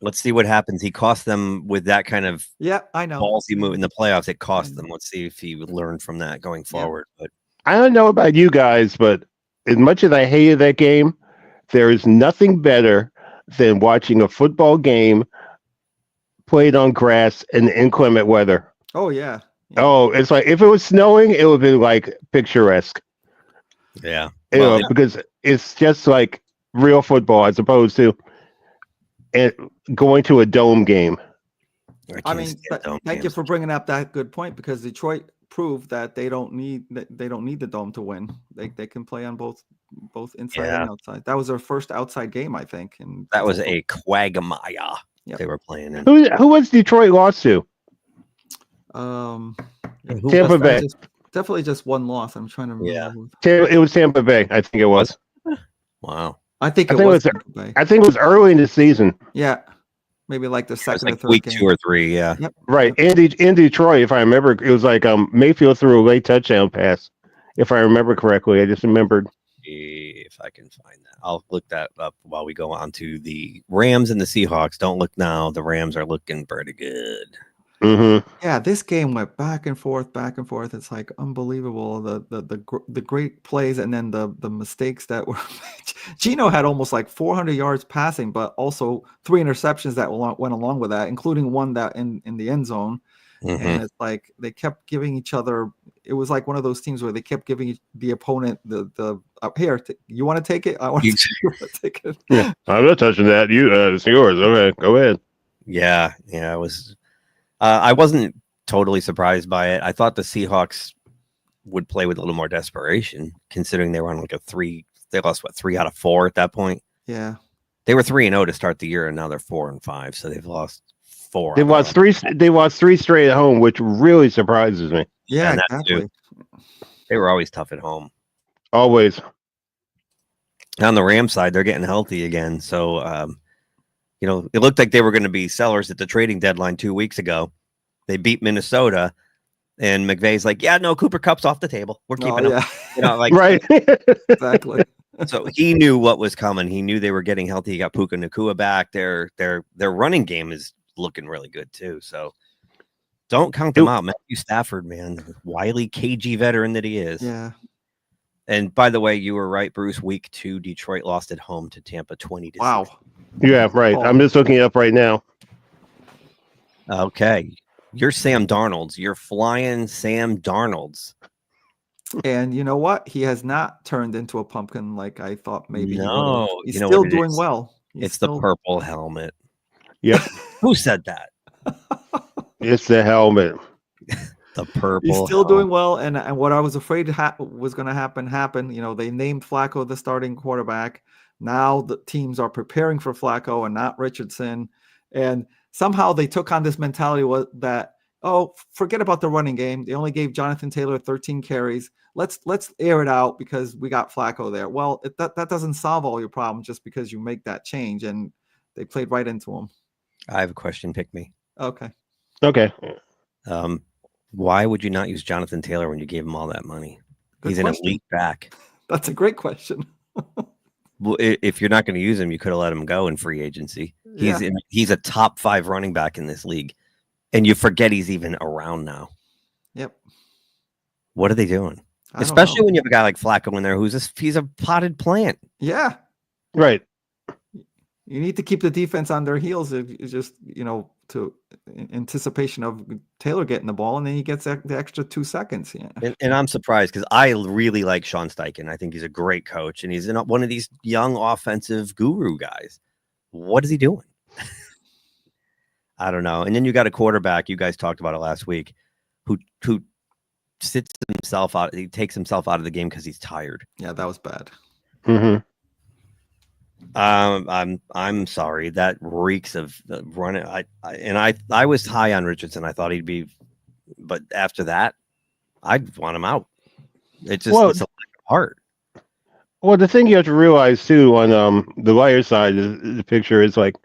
Let's see what happens. He cost them with that kind of
Yeah, I know.
ballsy move in the playoffs. It cost them. Let's see if he would learn from that going forward. But
I don't know about you guys, but as much as I hated that game, there is nothing better than watching a football game played on grass in inclement weather.
Oh yeah.
Oh, it's like if it was snowing, it would be like picturesque.
yeah,
Because it's just like real football as opposed to going to a dome game.
I mean, thank you for bringing up that good point, because Detroit proved that they don't need the dome to win. They can play on both inside and outside. That was their first outside game, I think. And
that was a quagmire they were playing in.
Who was Detroit lost to? Tampa Bay.
Definitely just one loss. I'm trying to remember.
It was Tampa Bay. I think it was.
Wow.
I think it was Tampa Bay.
I think it was early in the season.
Yeah. Maybe like the second or third
week
game.
2 or 3, yeah.
Yep.
Right. In Detroit, if I remember, it was like Mayfield threw a late touchdown pass. If I remember correctly, I just remembered.
If I can find that, I'll look that up while we go on to the Rams and the Seahawks. Don't look now. The Rams are looking pretty good.
Mm-hmm.
Yeah, this game went back and forth. It's like unbelievable. The great plays and then the mistakes that were. Gino had almost like 400 yards passing, but also 3 interceptions that went along with that, including one that in the end zone.
Mm-hmm.
And it's like they kept giving each other. It was like one of those teams where they kept giving the opponent the here. You want to take it? I want to take it.
Yeah, I'm not touching that. It's yours. Okay, go ahead.
Yeah, it was. I wasn't totally surprised by it. I thought the Seahawks would play with a little more desperation, considering they were on like a 3. They lost 3 out of 4 at that point.
Yeah,
they were 3-0 to start the year, and now they're 4-5. So they've lost 4.
They lost 3. They lost 3 straight at home, which really surprises me.
Yeah, exactly.
They were always tough at home.
Always.
On the Rams side, they're getting healthy again. So, it looked like they were going to be sellers at the trading deadline 2 weeks ago. They beat Minnesota, and McVay's like, "Yeah, no, Cooper Kupp's off the table. We're keeping him."
Right.
Exactly.
So he knew what was coming. He knew they were getting healthy. He got Puka Nacua back. Their running game is looking really good too. So don't count them out. Matthew Stafford, man, wily KG veteran that he is.
Yeah.
And by the way, you were right, Bruce. Week 2, Detroit lost at home to Tampa 20-6.
Wow.
Yeah, right. I'm just looking it up right now.
Okay. You're Sam Darnold's. You're flying Sam Darnold's.
And you know what? He has not turned into a pumpkin like I thought maybe he would. He's
you know
still doing well.
It's the purple helmet.
Yep.
Who said that?
It's the helmet.
The purple.
He's still doing well, and what I was afraid was going to happen happened. They named Flacco the starting quarterback. Now the teams are preparing for Flacco and not Richardson, and somehow they took on this mentality that, oh, forget about the running game. They only gave Jonathan Taylor 13 carries. Let's air it out because we got Flacco there. Well, that doesn't solve all your problems just because you make that change, and they played right into him.
I have a question. Pick me.
Okay.
Why would you not use Jonathan Taylor when you gave him all that money? He's an elite back.
That's a great question.
Well, if you're not going to use him, you could have let him go in free agency. He's a top 5 running back in this league, and you forget he's even around now.
Yep.
What are they doing? Especially when you have a guy like Flacco in there he's a potted plant.
Yeah.
Right.
You need to keep the defense on their heels, just to anticipation of Taylor getting the ball, and then he gets the extra 2 seconds. Yeah.
And I'm surprised because I really like Sean Steichen. I think he's a great coach, and he's one of these young offensive guru guys. What is he doing? I don't know. And then you got a quarterback. You guys talked about it last week, who sits himself out. He takes himself out of the game because he's tired.
Yeah, that was bad.
Mm-hmm.
I'm sorry. That reeks of running. I was high on Richardson. I thought he'd be, but after that, I'd want him out. It's just it's a lack of heart.
Well, the thing you have to realize too on the lighter side of the picture is like,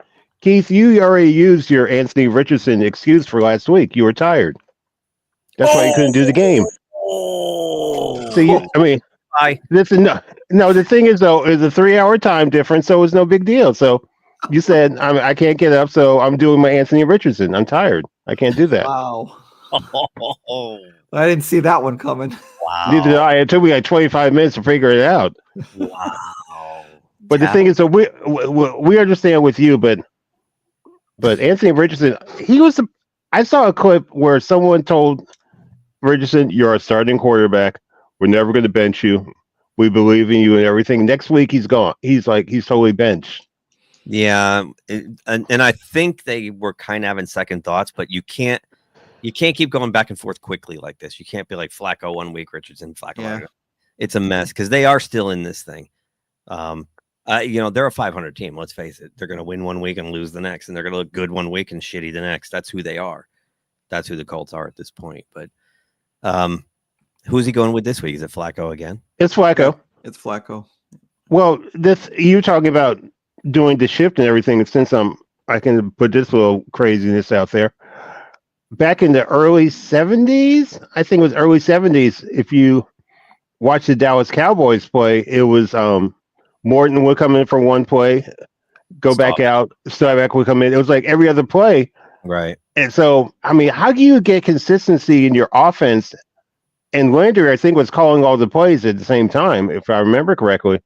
Keith, you already used your Anthony Richardson excuse for last week. You were tired. That's why you couldn't do the game. So listen, no. The thing is though, is a 3-hour time difference, so it's no big deal. So you said I can't get up, so I'm doing my Anthony Richardson. I'm tired. I can't do that.
Wow. I didn't see that one coming.
Wow.
Neither did I. It took me like 25 minutes to figure it out.
Wow.
But the thing is, so we understand with you, but Anthony Richardson, I saw a clip where someone told Richardson, "You're a starting quarterback. We're never going to bench you. We believe in you and everything." Next week, he's gone. He's totally benched.
Yeah, and I think they were kind of having second thoughts, but you can't keep going back and forth quickly like this. You can't be like Flacco 1 week, Richardson, Flacco.
Yeah.
It's a mess because they are still in this thing. They're a 500 team. Let's face it. They're going to win 1 week and lose the next, and they're going to look good 1 week and shitty the next. That's who they are. That's who the Colts are at this point. But who's he going with this week? Is it Flacco again?
It's Flacco.
It's Flacco.
Well, you're talking about doing the shift and everything. Since I can put this little craziness out there. Back in the early 70s, I think it was early 70s. If you watch the Dallas Cowboys play, it was Morton would come in for one play, go back out, Staubach would come in. It was like every other play.
Right.
And so, I mean, how do you get consistency in your offense? And Landry, I think, was calling all the plays at the same time, if I remember correctly.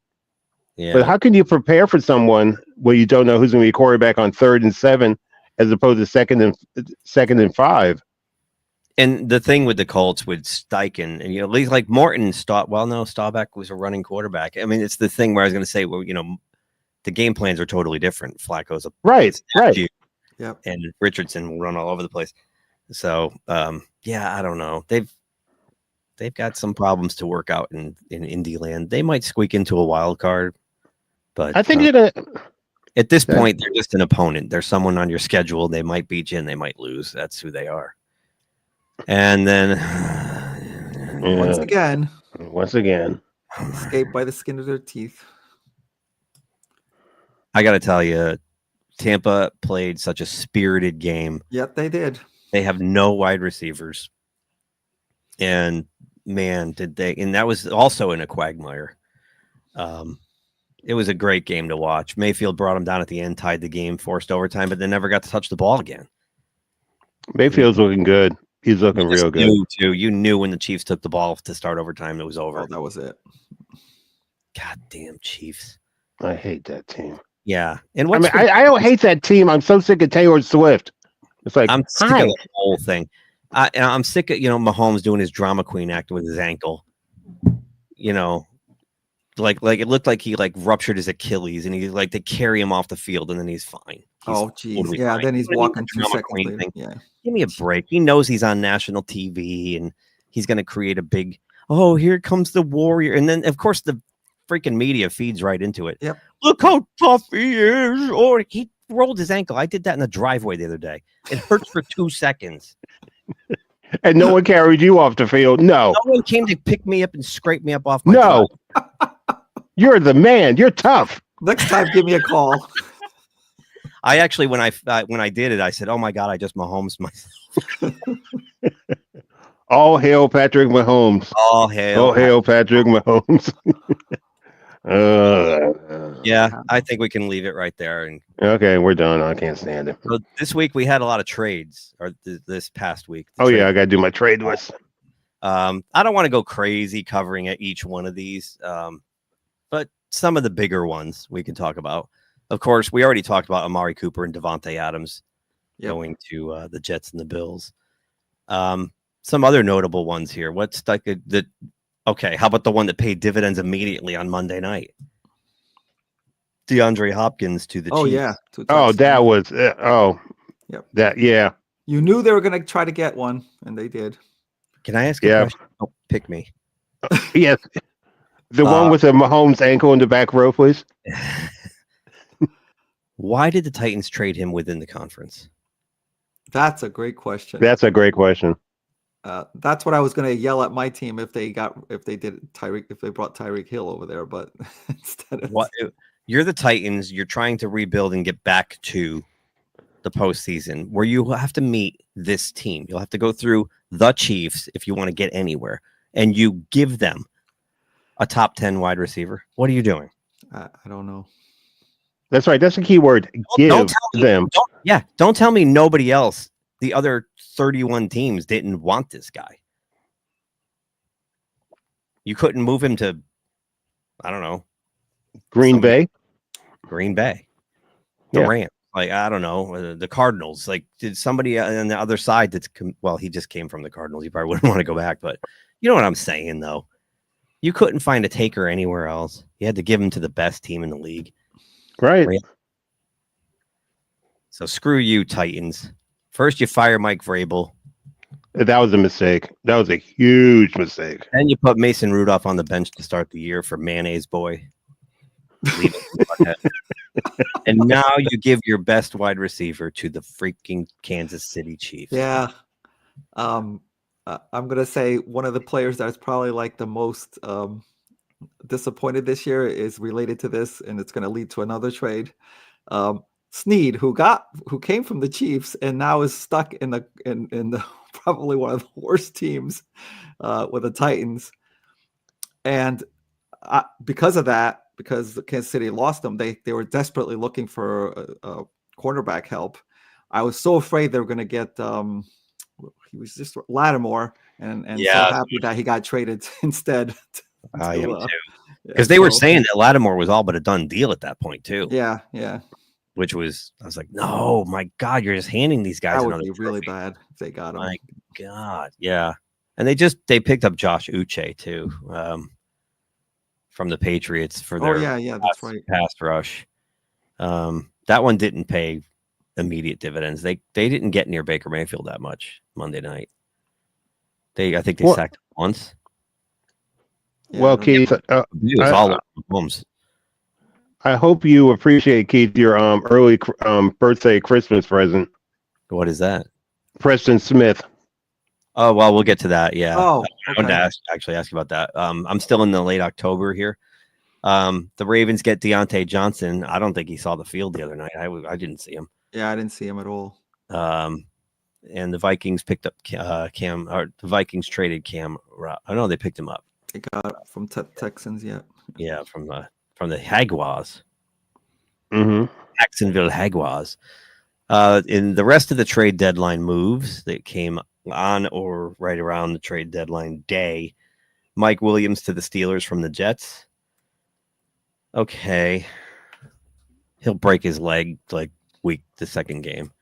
Yeah.
But how can you prepare for someone where you don't know who's going to be quarterback on 3rd and 7 as opposed to second and 5?
And the thing with the Colts with Steichen, and at least like Morton, Staubach was a running quarterback. I mean, it's the thing where I was going to say, well, the game plans are totally different. Flacco's a
right.
Yep.
And Richardson will run all over the place. So, I don't know. They've got some problems to work out in Indy land. They might squeak into a wild card, but
I think
at this point, they're just an opponent. There's someone on your schedule. They might beat you and they might lose. That's who they are. And then
once again,
escape
by the skin of their teeth.
I got to tell you, Tampa played such a spirited game.
Yep, they did.
They have no wide receivers. And man, did they. And that was also in a quagmire. It was a great game to watch. Mayfield brought them down at the end, tied the game, forced overtime, but they never got to touch the ball again.
Mayfield's looking good. He's looking real good.
You knew when the Chiefs took the ball to start overtime, it was over.
Oh, that was it.
Goddamn Chiefs.
I hate that team.
Yeah. And
I don't hate that team. I'm so sick of Taylor Swift. It's like,
I'm sick of the whole thing. I'm sick of, Mahomes doing his drama queen act with his ankle. Like it looked like he ruptured his Achilles and they carry him off the field and then he's fine.
Geez. Yeah. Fine. Then he's walking 2 seconds later. Yeah.
Give me a break. He knows he's on national TV and he's going to create a big, here comes the warrior. And then of course the freaking media feeds right into it.
Yep.
Look how tough he is. Or he rolled his ankle. I did that in the driveway the other day. It hurts for 2 seconds.
And no one carried you off the field. No
one came to pick me up and scrape me up off my
drive. You're the man. You're tough.
Next time, give me a call.
I actually, when I did it, I said, "Oh my God, I just Mahomes myself."
All hail Patrick Mahomes.
All hail
Patrick Mahomes.
Yeah, I think we can leave it right there. And
okay, we're done. I can't stand it.
So this week we had a lot of trades, or this past week.
I got to do my trade list.
I don't want to go crazy covering each one of these, but some of the bigger ones we can talk about. Of course, we already talked about Amari Cooper and Devontae Adams going to the Jets and the Bills. Some other notable ones here. What's okay, how about the one that paid dividends immediately on Monday night? DeAndre Hopkins to the Chiefs.
Yeah.
That was
Yep.
Yeah.
You knew they were going to try to get one, and they did.
Can I ask a question? Oh, Pick me.
Yes, the one with the Mahomes ankle in the back row, please.
Why did the Titans trade him within the conference?
That's a great question.
That's a great question.
That's what I was going to yell at my team if they brought Tyreek Hill over there, but instead of
What you're the Titans, you're trying to rebuild and get back to the postseason where you have to meet this team. You'll have to go through the Chiefs if you want to get anywhere, and you give them a top 10 wide receiver. What are you doing?
I don't know.
That's right. That's the key word. Give them.
Don't tell me nobody else. The other 31 teams didn't want this guy. You couldn't move him to, I don't know,
Green Bay.
The Rams. Like, I don't know, the Cardinals. Like, did somebody on the other side he just came from the Cardinals. He probably wouldn't want to go back, but you know what I'm saying, though. You couldn't find a taker anywhere else. You had to give him to the best team in the league.
Right.
So screw you, Titans. First, you fire Mike Vrabel.
That was a mistake. That was a huge mistake.
Then you put Mason Rudolph on the bench to start the year for Mayonnaise Boy. And now you give your best wide receiver to the freaking Kansas City Chiefs.
Yeah. I'm going to say one of the players that's probably like the most disappointed this year is related to this, and it's going to lead to another trade. Snead, who came from the Chiefs and now is stuck in the probably one of the worst teams with the Titans, and because of that, because the Kansas City lost them, they were desperately looking for a cornerback help. I was so afraid they were going to get he was just Lattimore, and so happy that he got traded instead.
I am too, because they were saying that Lattimore was all but a done deal at that point too.
Yeah.
Which was, I was like, no, my God, you're just handing these guys
that
another
would be really
trophy.
bad if they got him.
My God, yeah. And they picked up Josh Uche too, from the Patriots for their
that's right,
pass rush. That one didn't pay immediate dividends. They didn't get near Baker Mayfield that much Monday night. I think they sacked him once.
Well, Keith,
it was all over Mahomes.
I hope you appreciate, Keith, your early birthday Christmas present.
What is that?
Preston Smith.
Oh, well, we'll get to that. Yeah.
Oh,
I wanted to actually ask you about that. I'm still in the late October here. The Ravens get Deontay Johnson. I don't think he saw the field the other night. I didn't see him.
Yeah, I didn't see him at all.
And the Vikings picked up Cam, or the Vikings traded Cam. I know they picked him up.
They got it from Texans,
Yeah, from the Jaguars.
Mm-hmm.
Jacksonville Jaguars. In the rest of the trade deadline moves that came on or right around the trade deadline day, Mike Williams to the Steelers from the Jets. Okay. He'll break his leg like the second game.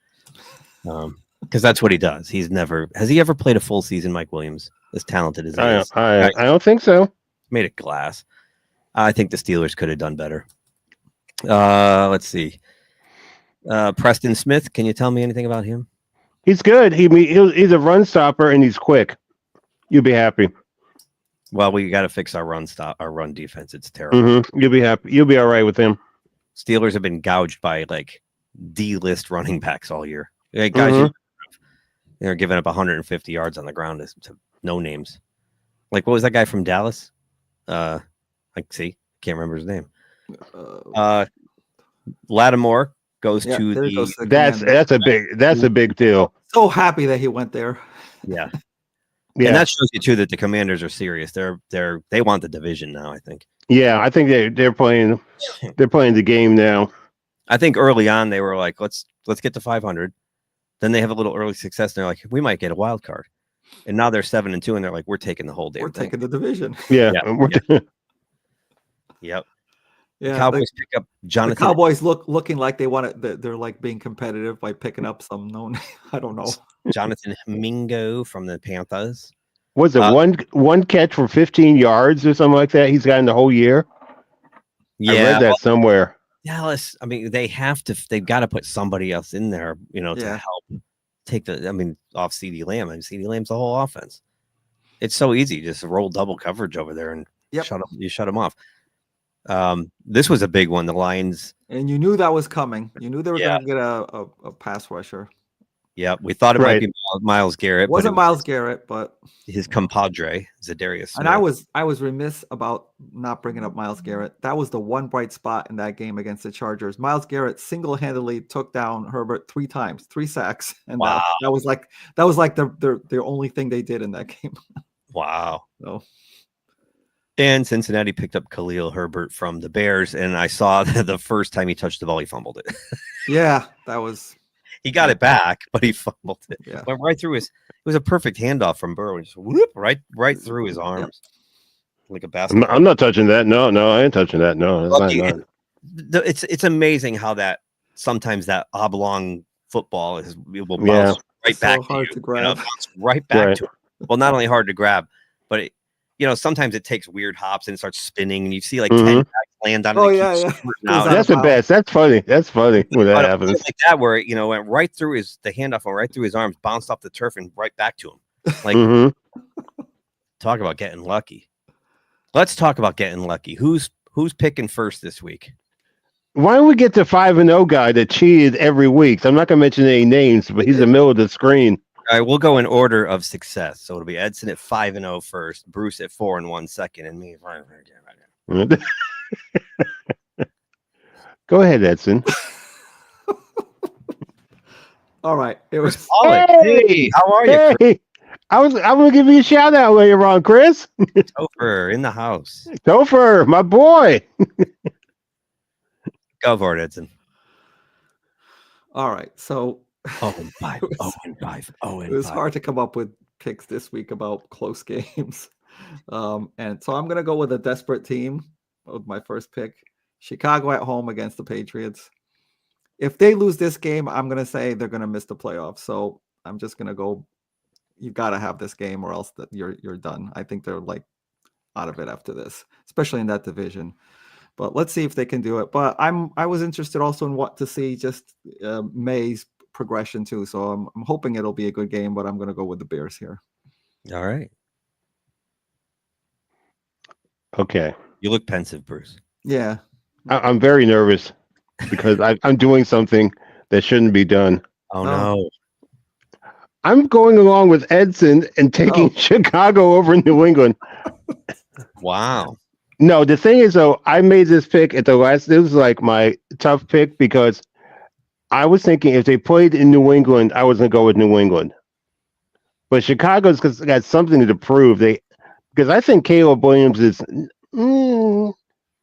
Because that's what he does. Has he ever played a full season, Mike Williams? As talented as he is.
I don't think so.
Made it glass. I think the Steelers could have done better. Let's see. Preston Smith, can you tell me anything about him?
He's good. He's a run stopper and he's quick. You'll be happy.
Well, we got to fix our run defense. It's terrible.
Mm-hmm. You'll be happy. You'll be all right with him.
Steelers have been gouged by like D-list running backs all year. Like, guys, they're giving up 150 yards on the ground to no names. Like, what was that guy from Dallas? Can't remember his name. Lattimore goes to the.
That's a big deal.
So happy that he went there.
Yeah. Yeah. And that shows you too that the Commanders are serious. They want the division now, I think.
Yeah, I think they're playing the game now.
I think early on they were like, let's get to 500. Then they have a little early success. And they're like, we might get a wild card. And now they're 7-2, and they're like, we're taking the whole damn thing.
We're taking the division.
Yeah.
Yep.
Yeah.
Cowboys pick up Jonathan.
The Cowboys looking like they want it. They're like being competitive by picking up some known. I don't know.
Jonathan Mingo from the Panthers.
Was it one catch for 15 yards or something like that? He's got in the whole year.
Yeah,
I read that somewhere.
Dallas. I mean, they've got to put somebody else in there, to help take off CeeDee Lamb. And CeeDee Lamb's the whole offense. It's so easy. Just roll double coverage over there and
Yep.
shut them off. This was a big one. The Lions.
And you knew that was coming. You knew they were
Yeah.
going to get a pass rusher.
Yeah, we thought it might be Myles Garrett.
It wasn't Myles Garrett, but
his compadre, Zadarius Smith.
And I was remiss about not bringing up Myles Garrett. That was the one bright spot in that game against the Chargers. Myles Garrett single-handedly took down Herbert 3 times, 3 sacks, and
wow.
that was like the only thing they did in that game.
Wow.
So.
And Cincinnati picked up Khalil Herbert from the Bears, and I saw that the first time he touched the ball, he fumbled it.
Yeah, that was.
He got it back, but he fumbled it.
Yeah.
Went right through his. It was a perfect handoff from Burrow. Just whoop, right through his arms, like a basketball.
I'm not touching that. No, I ain't touching that. No,
it's amazing how that sometimes that oblong football will bounce right back
hard to grab.
Bounce right back to it. Well, not only hard to grab, but it, sometimes it takes weird hops and it starts spinning, and you see like 10 guys land on it.
Oh yeah.
That's the best. That's funny when that happens.
Like that, where it went right through the handoff went right through his arms, bounced off the turf, and right back to him. Like, talk about getting lucky. Let's talk about getting lucky. Who's picking first this week?
Why don't we get the 5-0 guy that cheated every week? So I'm not going to mention any names, but he's in the middle of the screen.
All right, we'll go in order of success. So it'll be Edson at 5-0 first, Bruce at 4-1 second, and me.
Go ahead, Edson.
All right. It was.
Hey, how are you?
Hey, I'm going to give you a shout out later on, Chris.
Topher in the house.
Topher, my boy.
Go for it, Edson.
All right. So.
0-5. 0-5. 0-5.
It was hard to come up with picks this week about close games. And so I'm going to go with a desperate team with my first pick. Chicago at home against the Patriots. If they lose this game, I'm going to say they're going to miss the playoffs. So I'm just going to go, you got to have this game or else that you're done. I think they're like out of it after this, especially in that division. But let's see if they can do it. But I was interested also in what to see just May's progression too. So I'm hoping it'll be a good game, but I'm going to go with the Bears here.
All right.
Okay.
You look pensive, Bruce.
Yeah.
I'm very nervous because I'm doing something that shouldn't be done.
Oh, no.
I'm going along with Edson and taking Chicago over New England.
Wow.
No, the thing is, though, I made this pick at the last. This was like my tough pick because I was thinking if they played in New England, I was going to go with New England. But Chicago's got something to prove. Because I think Caleb Williams is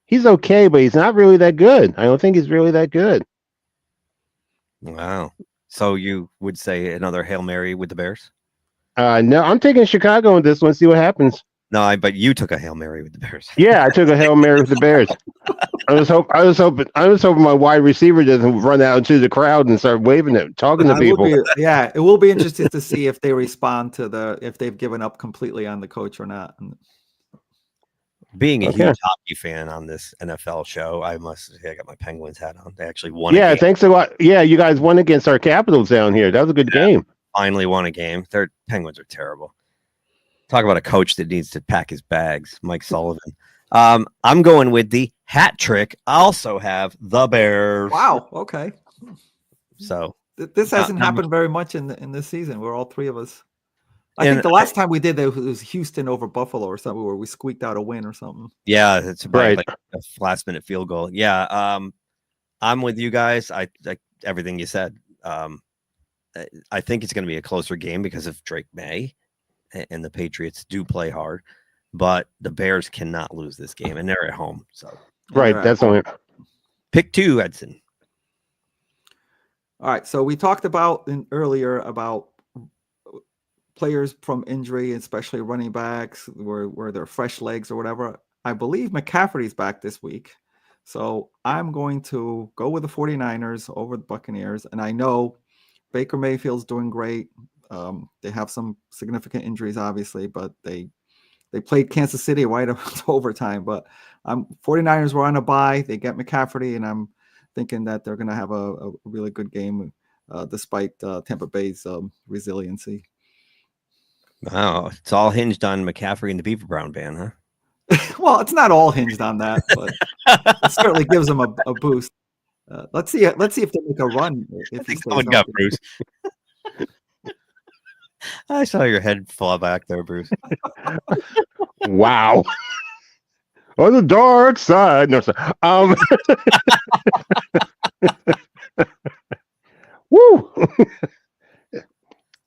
he's okay, but he's not really that good. I don't think he's really that good.
Wow. So you would say another Hail Mary with the Bears?
No, I'm taking Chicago in this one. See what happens.
No, but you took a Hail Mary with the Bears.
Yeah, I took a Hail Mary with the Bears. I was hoping my wide receiver doesn't run out into the crowd and start waving it, talking to people.
It will be interesting to see if they respond to if they've given up completely on the coach or not.
Being a huge hockey fan on this NFL show, I must say I got my Penguins hat on. They actually won.
Yeah, thanks a lot. Yeah, you guys won against our Capitals down here. That was a good game.
Finally won a game. Their Penguins are terrible. Talk about a coach that needs to pack his bags, Mike Sullivan. I'm going with the hat trick. I also have the Bears.
Wow. Okay.
So
this hasn't happened very much in this season. We're all three of us. I think the last time we did that was Houston over Buffalo or something, where we squeaked out a win or something.
Yeah, it's right. Like a last-minute field goal. Yeah, I'm with you guys. I everything you said. I think it's going to be a closer game because of Drake May, and the Patriots do play hard, but the Bears cannot lose this game, and they're at home. So
right, that's only
pick 2, Edson.
All right, so we talked about earlier about players from injury, especially running backs, where they're fresh legs or whatever. I believe McCaffrey's back this week. So I'm going to go with the 49ers over the Buccaneers. And I know Baker Mayfield's doing great. They have some significant injuries, obviously, but they played Kansas City right up to overtime. But 49ers were on a bye. They get McCaffrey, and I'm thinking that they're going to have a really good game despite Tampa Bay's resiliency.
Wow, it's all hinged on McCaffrey and the Beaver Brown band, huh?
Well, it's not all hinged on that, but it certainly gives them a boost. Let's see if they make a run. If he stays
Someone got
healthy.
Bruce. I saw your head fall back there, Bruce.
Wow. On the dark side. No, sir. Woo.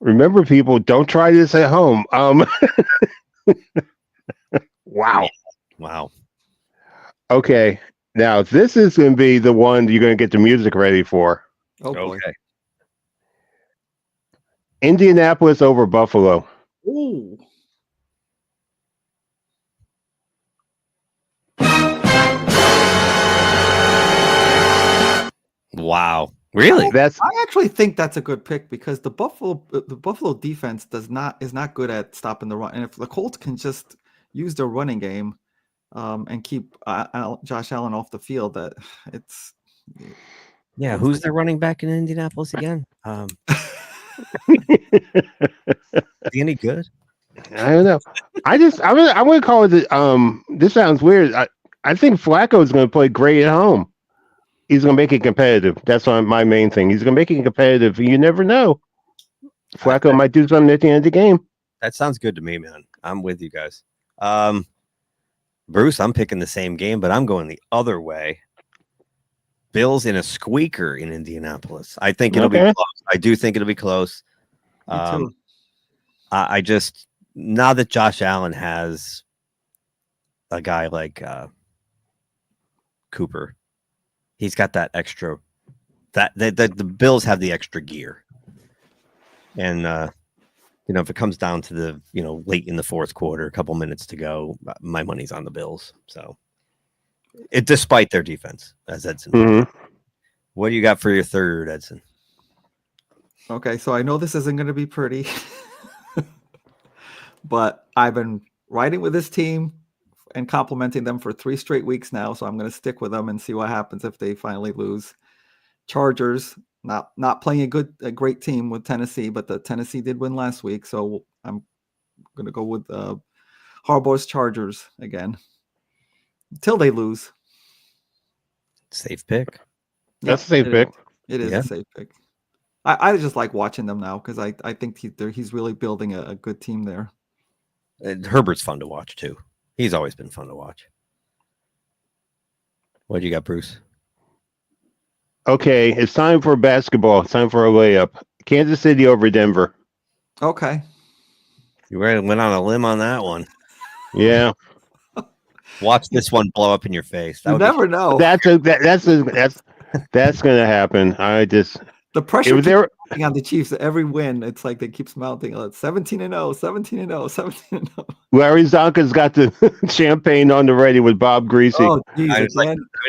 Remember, people, don't try this at home. Wow.
Wow.
Okay. Now, this is going to be the one you're going to get the music ready for.
Oh boy.
Okay.
Indianapolis over Buffalo.
Ooh.
Wow. Really?
That's
I actually think that's a good pick because the Buffalo defense is not good at stopping the run, and if the Colts can just use their running game and keep Josh Allen off the field, that it's
Yeah. Who's their running back in Indianapolis again? Is he any good?
I don't know. I'm going to call it. This sounds weird. I think Flacco is going to play great at home. He's going to make it competitive. That's my main thing. He's going to make it competitive. You never know. Flacco might do something at the end of the game.
That sounds good to me, man. I'm with you guys. Bruce, I'm picking the same game, but I'm going the other way. Bills in a squeaker in Indianapolis. I think it'll be close. I do think it'll be close.
me too.
I just, now that Josh Allen has a guy like Cooper, he's got that extra, that the Bills have the extra gear. And, if it comes down to the, late in the fourth quarter, a couple minutes to go, my money's on the Bills. So, despite their defense, as Edson.
Mm-hmm.
What do you got for your third, Edson?
Okay, so I know this isn't going to be pretty, but I've been riding with this team and complimenting them for 3 straight weeks now, so I'm going to stick with them and see what happens if they finally lose. Chargers, not playing a great team with Tennessee, but the Tennessee did win last week, so I'm going to go with Harbaugh's Chargers again until they lose.
Safe pick.
That's a safe pick.
It is a safe pick. I just like watching them now because I think he's really building a good team there.
Herbert's fun to watch too. He's always been fun to watch. What do you got, Bruce?
Okay, it's time for basketball. It's time for a layup. Kansas City over Denver.
Okay.
You went on a limb on that one.
Yeah.
Watch this one blow up in your face.
You never know.
That's going to happen.
The pressure keeps on the Chiefs. Every win, it's like they keep mounting. 17-0, 17-0, 17-0.
Larry Zonka's got the champagne on the ready with Bob Greasy.
Oh, Jesus,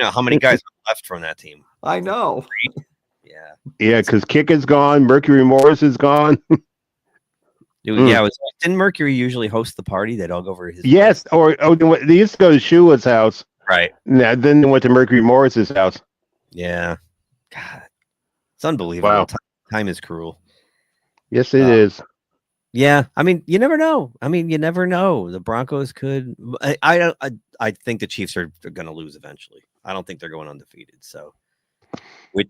how many guys are left from that team?
I know.
Yeah, because Kick is gone. Mercury Morris is gone.
Yeah, didn't Mercury usually host the party? They'd all go over his
Yes,
place?
they used to go to Shula's house.
Right.
Then they went to Mercury Morris's house.
Yeah. God. It's unbelievable.
Wow.
Time is cruel.
Yes, it is.
Yeah. I mean, you never know. The Broncos could. I think the Chiefs are going to lose eventually. I don't think they're going undefeated. So,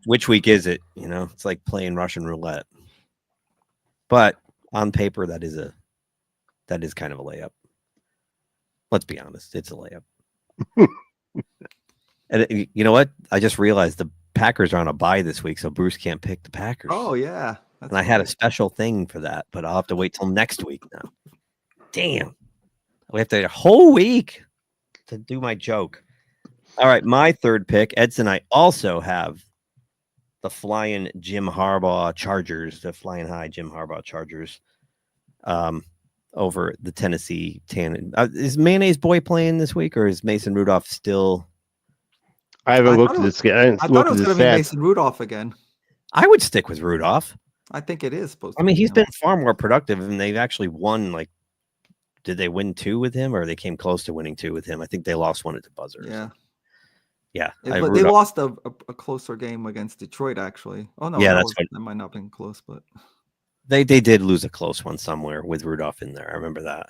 which week is it? It's like playing Russian roulette. But on paper, that is kind of a layup. Let's be honest, it's a layup. And you know what? I just realized the Packers are on a bye this week, so Bruce can't pick the Packers.
Oh yeah,
and I had a special thing for that, but I'll have to wait till next week now. Damn, we have to wait a whole week to do my joke. All right, my third pick, Edson. I also have the flying Jim Harbaugh Chargers, the flying high Jim Harbaugh Chargers, over the Tennessee Tan. Is Mayonnaise Boy playing this week, or is Mason Rudolph still?
I haven't looked at this. I
thought it was going to be Mason Rudolph again.
I would stick with Rudolph.
I think it is supposed to.
I mean, he's been far more productive, and they've actually won. Did they win 2 with him, or they came close to winning 2 with him? I think they lost 1 at the buzzer.
Yeah.
Yeah.
They lost a closer game against Detroit, actually. Oh, no.
Yeah,
that might not have been close, but.
They did lose a close one somewhere with Rudolph in there. I remember that.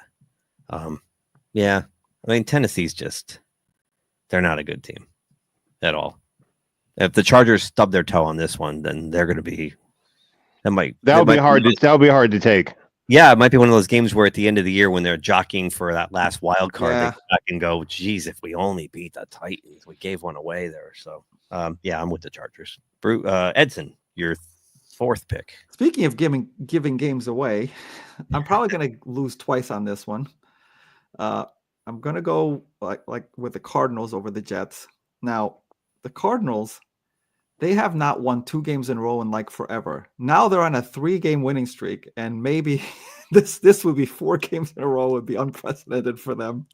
Yeah. I mean, Tennessee's they're not a good team at all. If the Chargers stub their toe on this one, then they're going to be.
That'll be hard to take.
Yeah, it might be one of those games where at the end of the year when they're jockeying for that last wild card, they come back and go, geez, if we only beat the Titans, we gave one away there. So, yeah, I'm with the Chargers. Edson, your fourth pick.
Speaking of giving games away, I'm probably going to lose twice on this one. I'm going to go like with the Cardinals over the Jets. Now, the Cardinals, they have not won 2 games in a row in like forever. Now they're on a 3-game winning streak, and maybe this would be 4 games in a row. Would be unprecedented for them.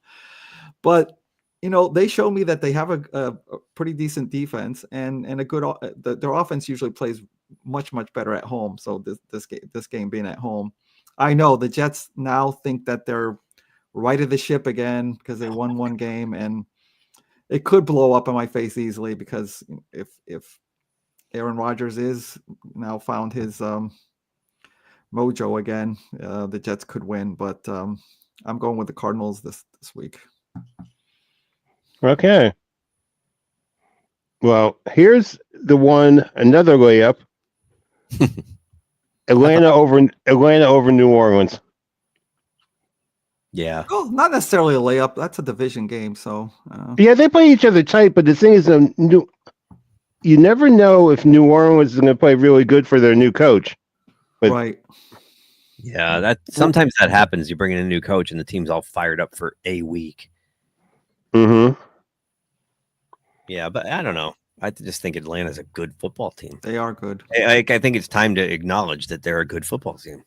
But they show me that they have a pretty decent defense and a good. Their offense usually plays much better at home. So this game being at home, I know the Jets now think that they're right of the ship again because they won 1 game, and it could blow up in my face easily because if Aaron Rodgers is now found his mojo again, the Jets could win, but I'm going with the Cardinals this week.
Okay. Well, here's another layup. Atlanta over New Orleans.
Yeah.
Oh, not necessarily a layup. That's a division game, so
yeah, they play each other tight, but the thing is, you never know if New Orleans is going to play really good for their new coach. But,
right.
Yeah, sometimes that happens. You bring in a new coach and the team's all fired up for a week.
Mm-hmm.
Yeah, but I don't know. I just think Atlanta's a good football team.
They are good.
I think it's time to acknowledge that they're a good football team.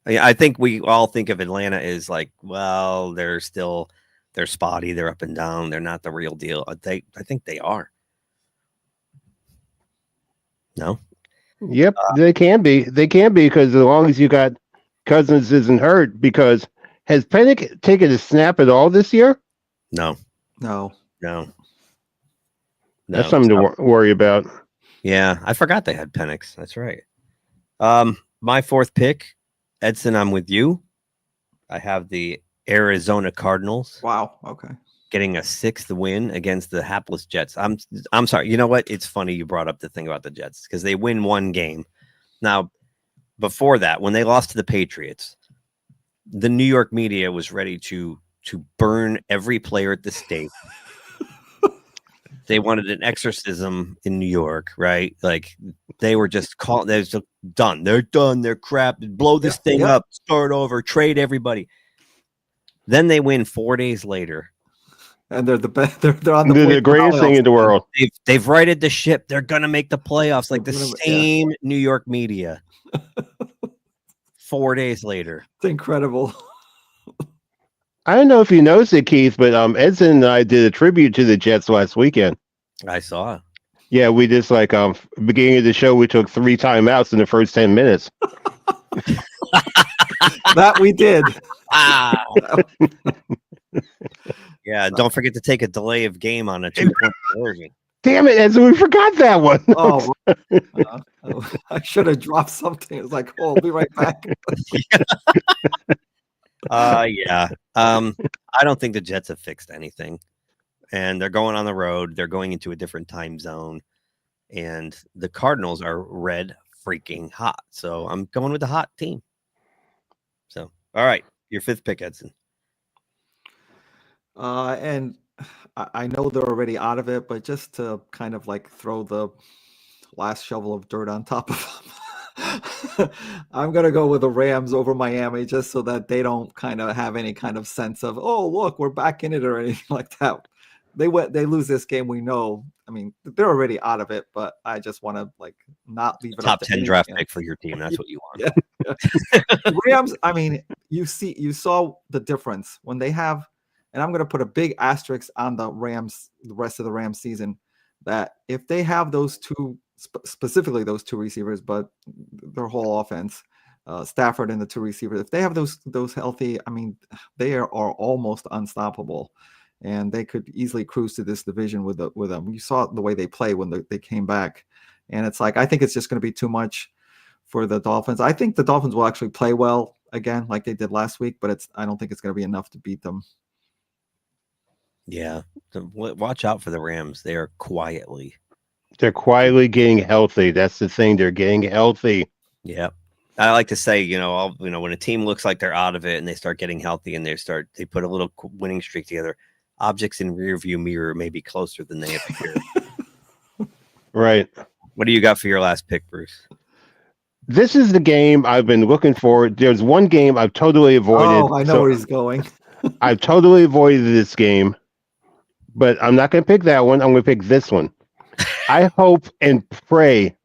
I think we all think of Atlanta as like, well, they're spotty, they're up and down, they're not the real deal. I think they are. No?
Yep, they can be. They can be because as long as you got Cousins isn't hurt. Because has Pennick taken a snap at all this year?
No.
That's something to worry about.
Yeah, I forgot they had Penix. That's right. My fourth pick, Edson, I'm with you. I have the Arizona Cardinals.
Wow. Okay.
Getting a 6th win against the hapless Jets. I'm sorry. You know what? It's funny you brought up the thing about the Jets because they win 1 game. Now, before that, when they lost to the Patriots, the New York media was ready to burn every player at the stake. They wanted an exorcism in New York, right? Like they were just they're just done. They're done. They're crap. Blow this thing up. Start over. Trade everybody. Then they win 4 days later.
And they're the best. They're on the
greatest thing in the world.
They've righted the ship. They're gonna make the playoffs. Like the same New York media. 4 days later.
It's incredible.
I don't know if you noticed it, Keith, but Edson and I did a tribute to the Jets last weekend.
I saw it.
Yeah, we just beginning of the show, we took 3 timeouts in the first 10 minutes.
That we did.
Yeah, don't forget to take a delay of game on a 2-point conversion.
Damn it, Edson, we forgot that one.
I should have dropped something. It's like, I'll be right back.
Yeah. I don't think the Jets have fixed anything. And they're going on the road. They're going into a different time zone. And the Cardinals are red freaking hot. So I'm going with the hot team. So, all right. Your 5th pick, Edson.
And I know they're already out of it, but just to kind of like throw the last shovel of dirt on top of them, I'm going to go with the Rams over Miami just so that they don't kind of have any kind of sense of, oh, look, we're back in it or anything like that. They lose this game. We know. I mean, they're already out of it, but I just want to like not leave it
top
up to
10 draft pick for your team. That's what you want.
Yeah. Rams. I mean, you saw the difference when they have, and I'm going to put a big asterisk on the Rams, the rest of the Rams season, that if they have those two, specifically those 2 receivers, but their whole offense, Stafford and the 2 receivers, if they have those healthy, I mean, they are almost unstoppable. And they could easily cruise to this division with them. You saw the way they play when they came back. And it's like, I think it's just going to be too much for the Dolphins. I think the Dolphins will actually play well again, like they did last week, but I don't think it's going to be enough to beat them.
Yeah. Watch out for the Rams. They're quietly
getting healthy. That's the thing. They're getting healthy.
Yeah. I like to say, when a team looks like they're out of it and they start getting healthy and they put a little winning streak together, objects in rear view mirror may be closer than they appear.
Right.
What do you got for your last pick, Bruce?
This is the game I've been looking for. There's one game I've totally avoided.
Oh, I know where he's going.
I've totally avoided this game, but I'm not going to pick that one. I'm going to pick this one. I hope and pray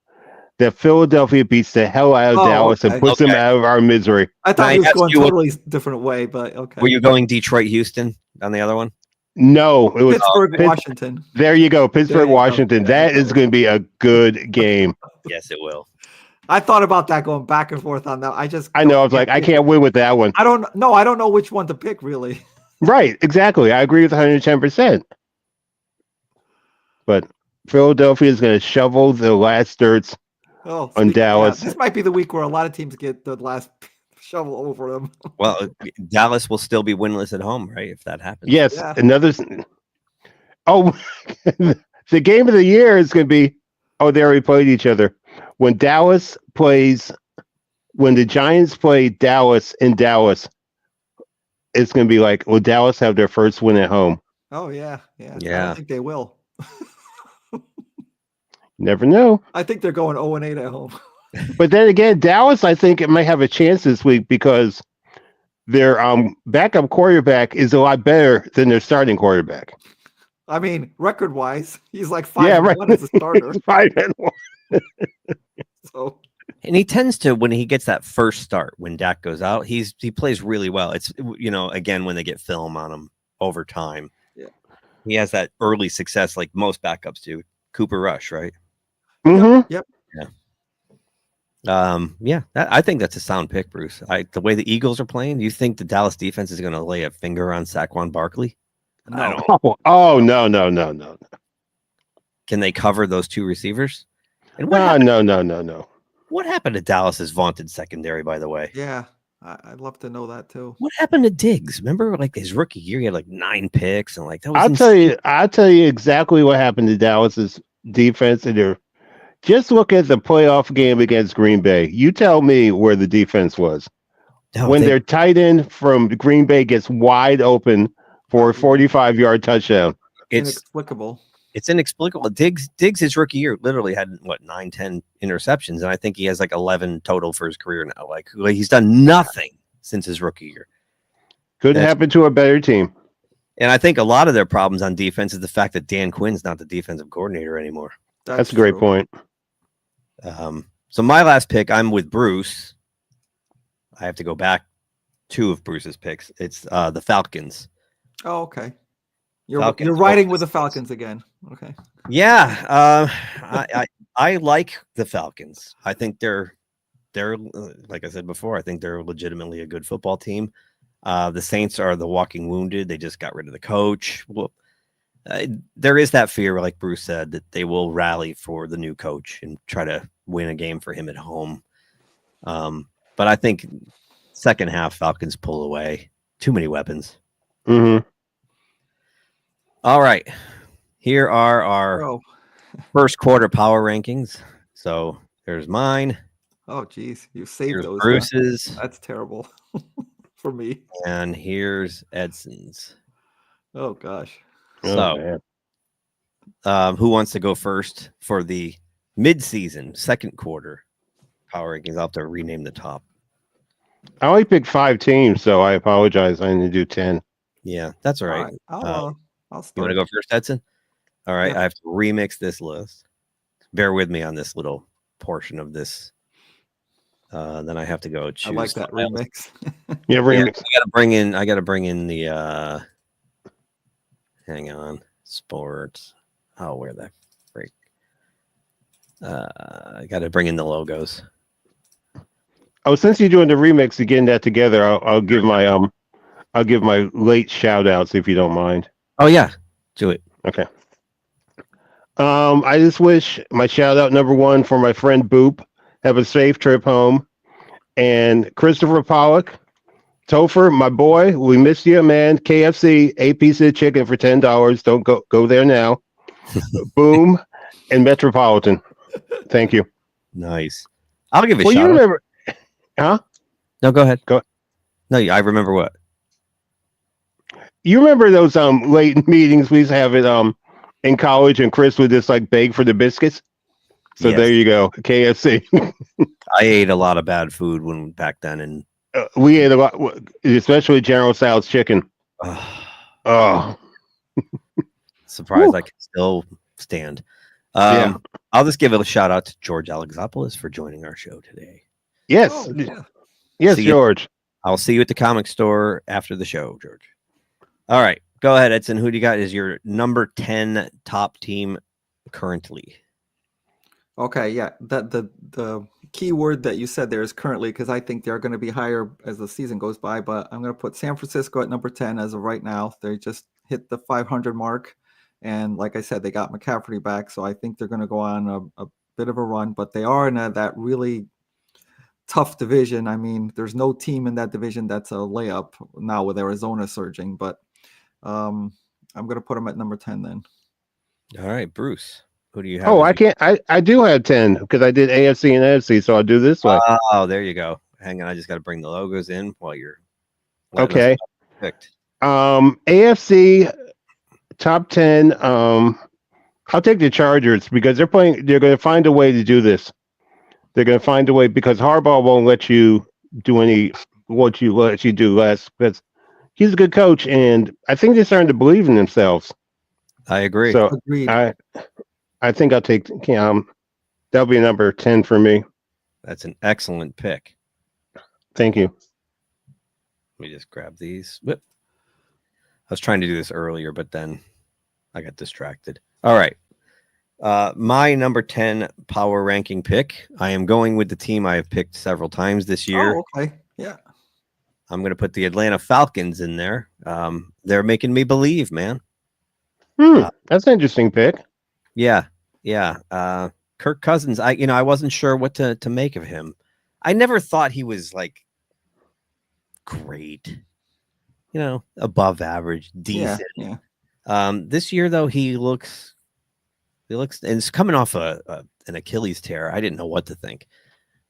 that Philadelphia beats the hell out of Dallas and puts them out of our misery.
I thought he was going totally different way, but okay.
Were you going Detroit, Houston on the other one?
No, it was
Pittsburgh, Washington.
There you go. Pittsburgh, Washington. That is going to be a good game.
Yes, it will.
I thought about that going back and forth on that.
I know. I was like, I can't win with that one.
I don't know which one to pick, really.
Right. Exactly. I agree with 110%. But Philadelphia is going to shovel the last dirts on Dallas.
This might be the week where a lot of teams get the last shovel over them.
Well, Dallas will still be winless at home, right? If that happens.
Yes.
Yeah.
Another. Oh, the game of the year is going to be. Oh, they already played each other. When the Giants play Dallas in Dallas, it's going to be like, will Dallas have their first win at home?
Oh, yeah. I don't think they will.
Never know.
I think they're going 0-8 at home.
But then again, Dallas, I think it might have a chance this week because their backup quarterback is a lot better than their starting quarterback.
I mean, record-wise, he's like 5-1 as a starter.
5-1.
So,
and he tends to, when he gets that first start, when Dak goes out, he plays really well. It's, again, when they get film on him over time, he has that early success like most backups do. Cooper Rush, right?
Mm-hmm.
Yep.
Yeah. I think that's a sound pick, Bruce. The way the Eagles are playing, do you think the Dallas defense is going to lay a finger on Saquon Barkley?
No.
Oh, no.
Can they cover those two receivers? And
No.
What happened to Dallas's vaunted secondary, by the way?
Yeah, I'd love to know that too.
What happened to Diggs? Remember, like his rookie year, he had like 9 picks, and like that was.
I'll tell you exactly what happened to Dallas's defense. And just look at the playoff game against Green Bay. You tell me where the defense was when their tight end from Green Bay gets wide open for a 45-yard touchdown.
It's
inexplicable.
It's inexplicable. Diggs his rookie year literally had 9-10 interceptions, and I think he has like 11 total for his career now. Like he's done nothing since his rookie year.
Couldn't happen to a better team.
And I think a lot of their problems on defense is the fact that Dan Quinn's not the defensive coordinator anymore.
That's a great point.
So my last pick, I'm with Bruce. I have to go back 2 of Bruce's picks. It's the Falcons.
Oh, okay. You're riding with the Falcons again. Okay.
Yeah. I like the Falcons. I think they're like I said before, I think they're legitimately a good football team. The Saints are the walking wounded. They just got rid of the coach. Well, there is that fear, like Bruce said, that they will rally for the new coach and try to win a game for him at home. But I think second half Falcons pull away. Too many weapons.
Mm-hmm.
All right. Here are our first quarter power rankings. So there's mine.
Oh, geez. You saved
here's
those.
Bruce's.
That's terrible for me.
And here's Edson's.
Oh, gosh.
So who wants to go first for the mid-season second quarter power rankings? I'll have to rename the top.
I only picked 5 teams, so I apologize. I need to do 10.
Yeah, that's all right.
I'll start.
You want to go first, Edson? All right. Yeah. I have to remix this list. Bear with me on this little portion of this. Then I have to go choose.
I like that remix.
Yeah, remix.
I gotta bring in the hang on. Sports. Oh, where the freak? I gotta bring in the logos.
Oh, since you're doing the remix and getting that together, I'll give my late shout outs if you don't mind.
Oh yeah, do it.
Okay. I just wish my shout out number 1 for my friend Boop Have a safe trip home. And Christopher Pollock, Topher, my boy, we miss you, man. KFC, 8 pieces of chicken for $10. Don't go there now. Boom, and Metropolitan. Thank you.
Nice. I'll give a
Well,
shout
you
out.
remember, huh?
No, go ahead.
Go.
No, I remember what.
You remember those late meetings we used to have at in college, and Chris would just like beg for the biscuits. So
Yes.
there you go, KFC.
I ate a lot of bad food when back then, and
We ate a lot, especially General Tso's chicken. Oh,
surprised
Woo.
I can still stand.
Yeah.
I'll just give a shout out to George Alexopoulos for joining our show today.
yes,
Oh, yeah.
yes,
See you.
George.
I'll see you at the comic store after the show, George. All right, go ahead, Edson. Who do you got as your number 10 top team currently?
Okay, yeah. The key word that you said there is currently, because I think they're going to be higher as the season goes by. But I'm going to put San Francisco at number 10 as of right now. They just hit the 500 mark, and like I said, they got McCaffrey back, so I think they're going to go on a bit of a run. But they are in that really tough division. I mean, there's no team in that division that's a layup now with Arizona surging. But I'm going to put them at number 10 then.
All right, Bruce. Who do you have?
Oh, I can't. I do have 10 because I did AFC and NFC, so I'll do this way.
Oh, there you go. Hang on, I just got to bring the logos in while you're
Okay.
picked.
AFC top 10. I'll take the Chargers because they're going to find a way to do this. They're going to find a way because Harbaugh won't let you do what you let you do less because he's a good coach, and I think they're starting to believe in themselves.
I agree.
So
Agreed.
I think I'll take that'll be number 10 for me.
That's an excellent pick.
Thank you.
Let me just grab these. Whoop. I was trying to do this earlier, but then I got distracted. All right. My number 10 power ranking pick. I am going with the team I have picked several times this year.
Oh, okay. Yeah.
I'm going to put the Atlanta Falcons in there. They're making me believe, man.
That's an interesting pick.
Yeah. Kirk Cousins. I wasn't sure what to make of him. I never thought he was like great, above average, decent.
Yeah.
This year though, he looks, and it's coming off an Achilles tear. I didn't know what to think,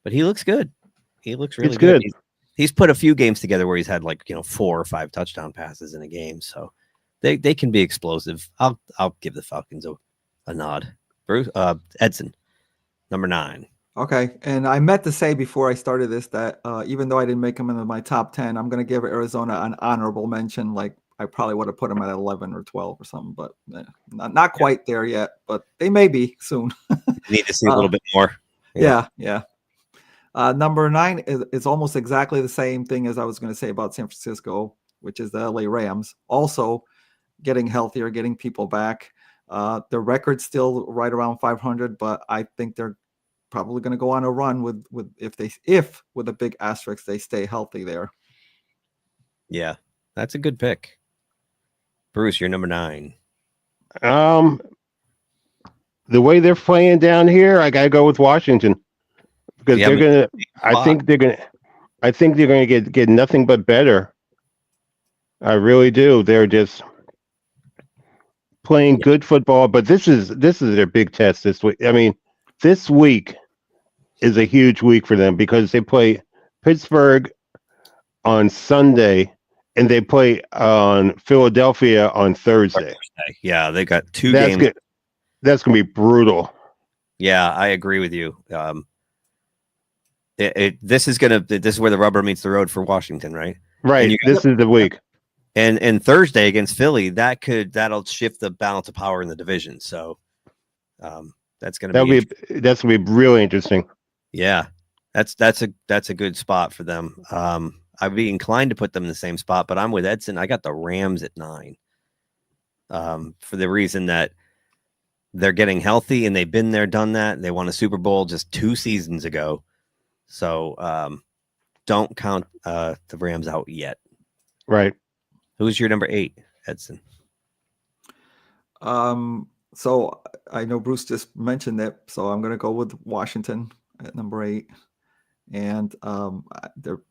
but he looks good. He looks really good. He's put a few games together where he's had 4 or 5 touchdown passes in a game, so they can be explosive. I'll give the Falcons a nod. Bruce, Edson, number 9.
Okay, and I meant to say before I started this that even though I didn't make them into my top 10, I'm going to give Arizona an honorable mention. Like I probably would have put them at 11 or 12 or something, but not quite there yet. But they may be soon.
Need to see a little bit more.
Yeah. Number 9 is almost exactly the same thing as I was going to say about San Francisco, which is the LA Rams. Also getting healthier, getting people back. The record's still right around 500, but I think they're probably going to go on a run with if with a big asterisk they stay healthy there.
Yeah, that's a good pick. Bruce, you're number 9.
The way they're playing down here, I gotta go with Washington because they're gonna. I think they're gonna get nothing but better. I really do. They're just playing good football, but this is their big test this week. I mean, this week is a huge week for them because they play Pittsburgh on Sunday and they play on Philadelphia on Thursday.
Yeah, they got 2 games.
Good. That's going to be brutal.
Yeah, I agree with you. This is where the rubber meets the road for Washington, right?
Right. This is the week.
And Thursday against Philly, that'll shift the balance of power in the division. So that's going to be
really interesting.
Yeah, that's a good spot for them. I'd be inclined to put them in the same spot, but I'm with Edson. I got the Rams at 9 for the reason that they're getting healthy and they've been there, done that. They won a Super Bowl just 2 seasons ago. So don't count the Rams out yet.
Right.
Who's your number 8, Edson?
So I know Bruce just mentioned it, so I'm going to go with Washington. at number 8, and they're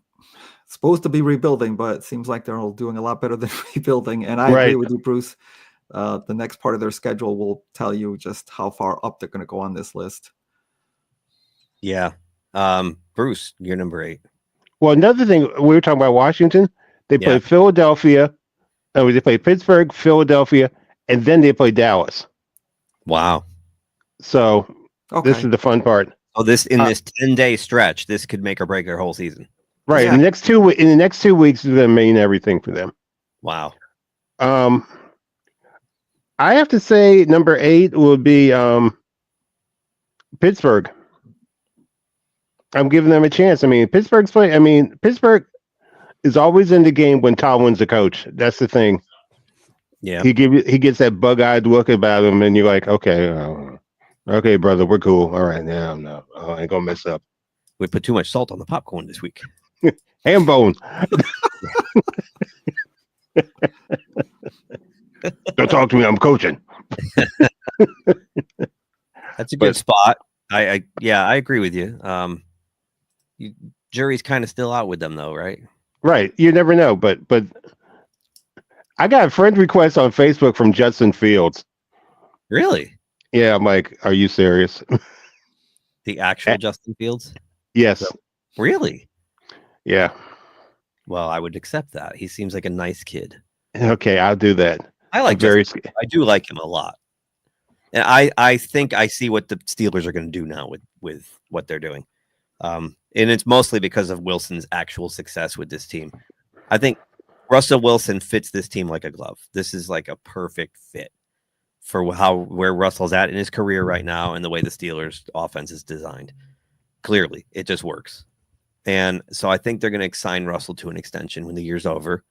supposed to be rebuilding, but it seems like they're all doing a lot better than rebuilding. And I agree with you, Bruce. The next part of their schedule will tell you just how far up they're going to go on this list.
Yeah. Bruce, you're number 8.
Well, another thing, we were talking about Washington. They play Philadelphia. They play Pittsburgh, Philadelphia, and then they play Dallas.
Wow.
So this is the fun part.
Oh, this 10-day stretch, this could make or break their whole season.
Right. In the next 2 weeks is going to mean everything for them.
Wow.
I have to say number 8 would be Pittsburgh. I'm giving them a chance. I mean, Pittsburgh is always in the game when Tomlin's the coach. That's the thing.
Yeah.
He gets that bug-eyed look about him, and you're like, okay, okay, brother, we're cool. All right, no, I ain't gonna mess up.
We put too much salt on the popcorn this week.
Ham bone. Don't talk to me. I'm coaching.
That's a good spot. I agree with you. Jury's kind of still out with them, though, right?
Right. You never know, but I got a friend request on Facebook from Justin Fields.
Really?
Yeah, I'm like, are you serious?
The actual Justin Fields?
Yes.
So, really?
Yeah.
Well, I would accept that. He seems like a nice kid.
Okay, I'll do that.
I do like him a lot. And I think I see what the Steelers are going to do now with what they're doing. And it's mostly because of Wilson's actual success with this team. I think Russell Wilson fits this team like a glove. This is like a perfect fit for where Russell's at in his career right now and the way the Steelers offense is designed. Clearly, it just works. And so I think they're going to sign Russell to an extension when the year's over.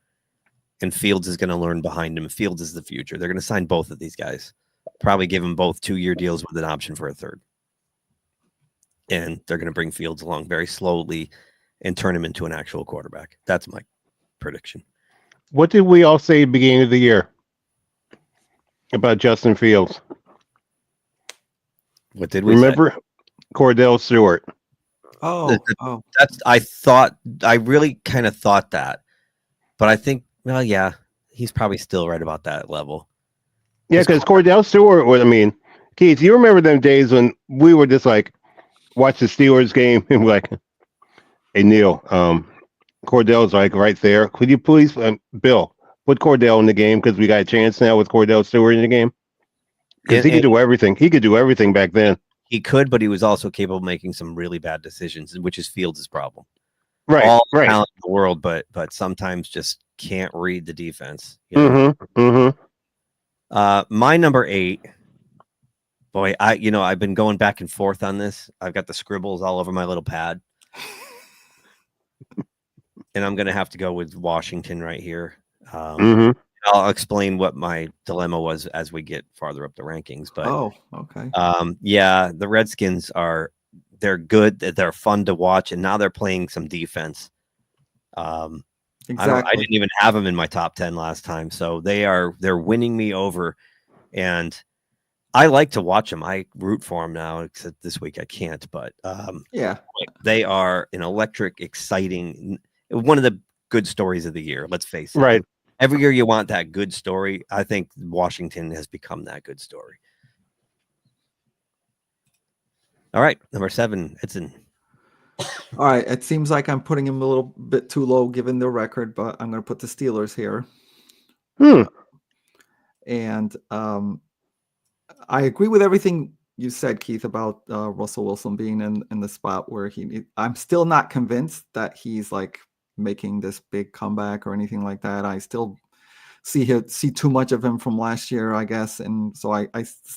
And Fields is going to learn behind him. Fields is the future. They're going to sign both of these guys. Probably give them both 2-year deals with an option for a third. And they're going to bring Fields along very slowly and turn him into an actual quarterback. That's my prediction.
What did we all say at the beginning of the year about Justin Fields?
What did we
remember? Cordell Stewart.
Oh,
I really kind of thought that, but I think, well, yeah, he's probably still right about that level.
Yeah, because Cordell Stewart was, Keith, you remember them days when we were just like, watch the Steelers game and we're like, hey, Neil, Cordell's like right there. Could you please, Bill, put Cordell in the game because we got a chance now with Cordell Stewart in the game? Because he could do everything. He could do everything back then.
He could, but he was also capable of making some really bad decisions, which is Fields' problem.
Right,
all the talent in the world, but sometimes just can't read the defense. You know? My number 8. Boy, I've been going back and forth on this. I've got the scribbles all over my little pad, and I'm going to have to go with Washington right here. I'll explain what my dilemma was as we get farther up the rankings. But
okay.
The Redskins they're good, they're fun to watch, and now they're playing some defense. Exactly. I didn't even have them in my top 10 last time, so they're winning me over, and I like to watch them. I root for them now, except this week I can't. But they are an electric, exciting, one of the good stories of the year. Let's face it.
Right.
Every year you want that good story. I think Washington has become that good story. All right, number 7, Edson.
All right, it seems like I'm putting him a little bit too low given their record, but I'm going to put the Steelers here. And I agree with everything you said, Keith, about Russell Wilson being in the spot where I'm still not convinced that he's like making this big comeback or anything like that. I still see too much of him from last year, I guess, and so I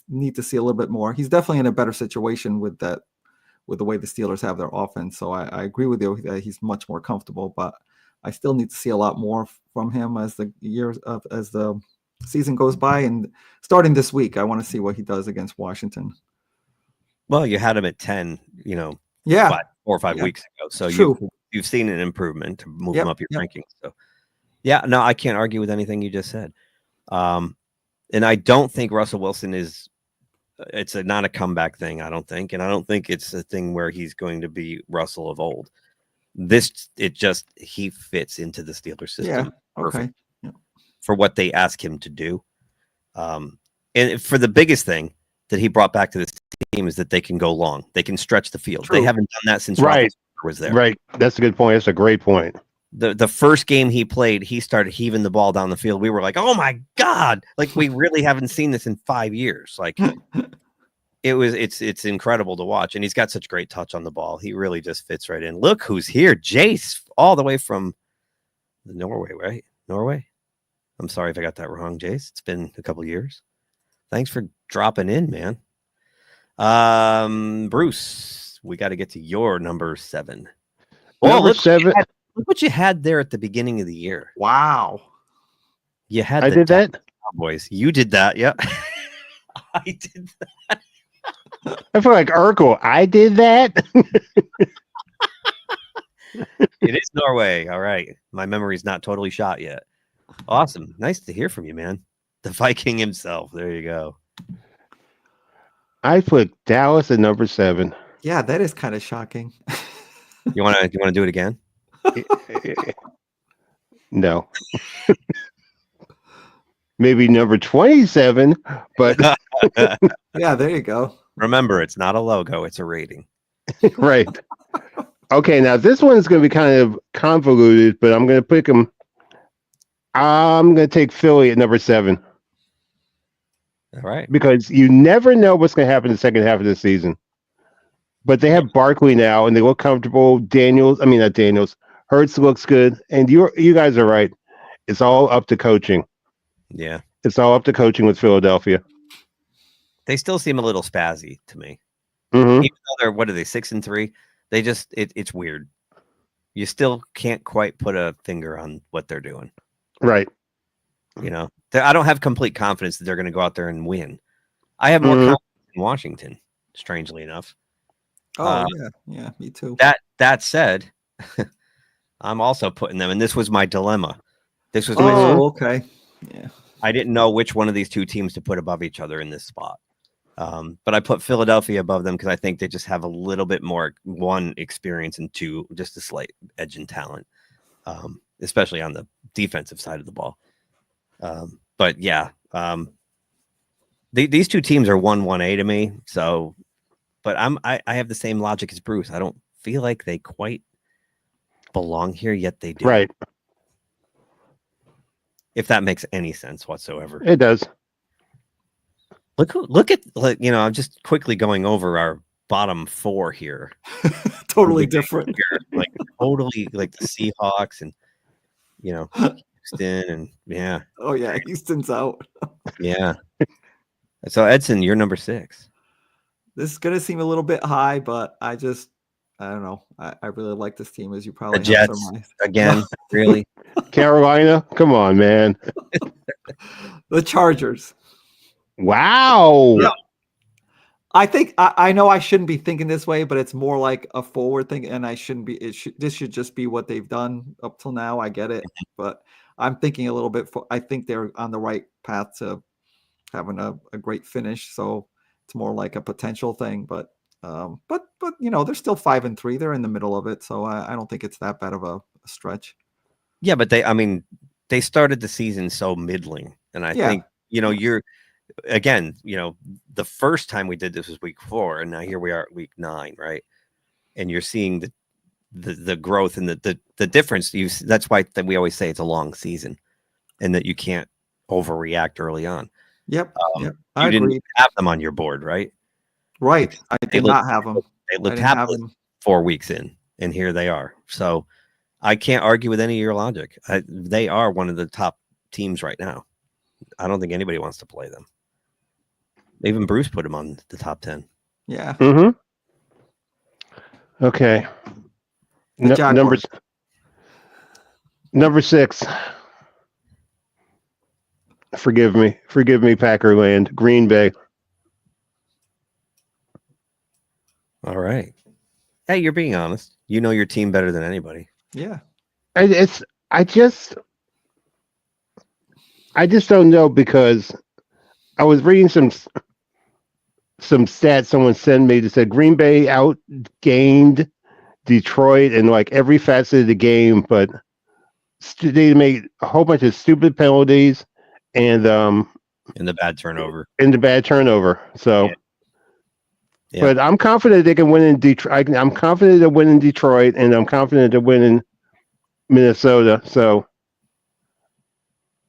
need to see a little bit more. He's definitely in a better situation with the way the Steelers have their offense. So I agree with you that he's much more comfortable, but I still need to see a lot more from him as the season goes by, and starting this week, I want to see what he does against Washington.
Well, you had him at 10, 4 or 5 weeks ago, so you've seen an improvement to move him up your rankings. So, no, I can't argue with anything you just said. And I don't think Russell Wilson is It's not a comeback thing, I don't think, and I don't think it's a thing where he's going to be Russell of old. He fits into the Steelers system
Okay. Yeah.
for what they ask him to do. And for the biggest thing that he brought back to this team is that they can go long. They can stretch the field.
True.
They haven't done that since
Right.
Roethlisberger was there.
Right. That's a good point. That's a great point.
The first game he played, he started heaving the ball down the field. We were like, oh my God. Like, we really haven't seen this in 5 years. Like, it's incredible to watch. And he's got such great touch on the ball. He really just fits right in. Look who's here. Jace, all the way from Norway, right? Norway. I'm sorry if I got that wrong, Jace. It's been a couple years. Thanks for dropping in, man. Bruce, we got to get to your number 7.
Number 7.
Look what you had there at the beginning of the year.
Wow.
You had
I did that.
Cowboys. You did that, yeah. I did that.
I feel like Urkel. I did that.
It is Norway. All right. My memory's not totally shot yet. Awesome. Nice to hear from you, man. The Viking himself. There you go.
I put Dallas at number 7.
Yeah, that is kind of shocking.
You want to do it again?
No. Maybe number 27, but
Yeah, there you go.
Remember, it's not a logo, it's a rating.
right. Okay, now this one's going to be kind of convoluted, but I'm going to pick them. I'm going to take Philly at number 7.
All right.
Because you never know what's going to happen in the second half of the season. But they have Barkley now, and they look comfortable. Hurts looks good, and you guys are right. It's all up to coaching.
Yeah.
It's all up to coaching with Philadelphia.
They still seem a little spazzy to me.
Mm-hmm.
Even though they're, 6-3? They just, it's weird. You still can't quite put a finger on what they're doing.
Right.
You know, I don't have complete confidence that they're going to go out there and win. I have more confidence in Washington, strangely enough.
Oh, yeah, me too.
That said, I'm also putting them, and this was my dilemma. This was
okay. Yeah.
I didn't know which one of these two teams to put above each other in this spot. But I put Philadelphia above them because I think they just have a little bit more, 1, experience, and 2, just a slight edge in talent, especially on the defensive side of the ball. But yeah, these two teams are 1-1A to me. So, but I have the same logic as Bruce. I don't feel like they quite belong here, yet they do.
Right.
If that makes any sense whatsoever.
It does.
Look at I'm just quickly going over our bottom 4 here.
Totally different.
Like totally like the Seahawks and Houston and yeah.
Oh yeah, Houston's out.
Yeah. So Edson, you're number 6.
This is gonna seem a little bit high, but I don't know. I really like this team, as you probably
The
have
Jets
surmised.
again, really?
Carolina, come on, man.
The Chargers.
Wow.
Yeah. I think I know I shouldn't be thinking this way, but it's more like a forward thing, and I shouldn't be. This should just be what they've done up till now. I get it, but I'm thinking a little bit. I think they're on the right path to having a great finish. So it's more like a potential thing, but they're still 5-3. They're in the middle of it, so I don't think it's that bad of a stretch.
Yeah, but they started the season so middling, and I think you're. Again, the first time we did this was week 4, and now here we are at week 9, right? And you're seeing the growth and the difference. That's why we always say it's a long season, and that you can't overreact early on.
Yep.
You didn't have them on your board, right?
Right. I did not have them.
They looked happy 4 weeks in, and here they are. So I can't argue with any of your logic. They are one of the top teams right now. I don't think anybody wants to play them. Even Bruce put him on the top 10.
Yeah.
Mm-hmm. Okay. Number 6. Forgive me, Packerland. Green Bay.
All right. Hey, you're being honest. You know your team better than anybody.
Yeah.
I just don't know, because I was reading some stats someone sent me that said Green Bay outgained Detroit in like every facet of the game, but they made a whole bunch of stupid penalties and
the bad turnover.
So,
Yeah.
but I'm confident they can win in Detroit. I'm confident they'll win in Detroit, and I'm confident they'll win in Minnesota. So,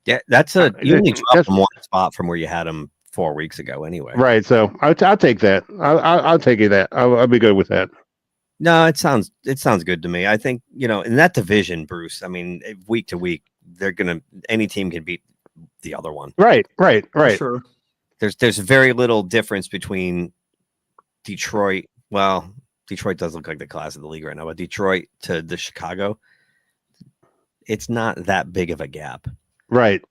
yeah, you only dropped them one spot from where you had them 4 weeks ago, anyway.
Right. So I'll take that. I'll take it. I'll be good with that.
No, it sounds good to me. I think, in that division, Bruce, I mean, week to week, any team can beat the other one.
Right.
Sure.
There's very little difference between Detroit. Well, Detroit does look like the class of the league right now, but Detroit to the Chicago, it's not that big of a gap.
Right.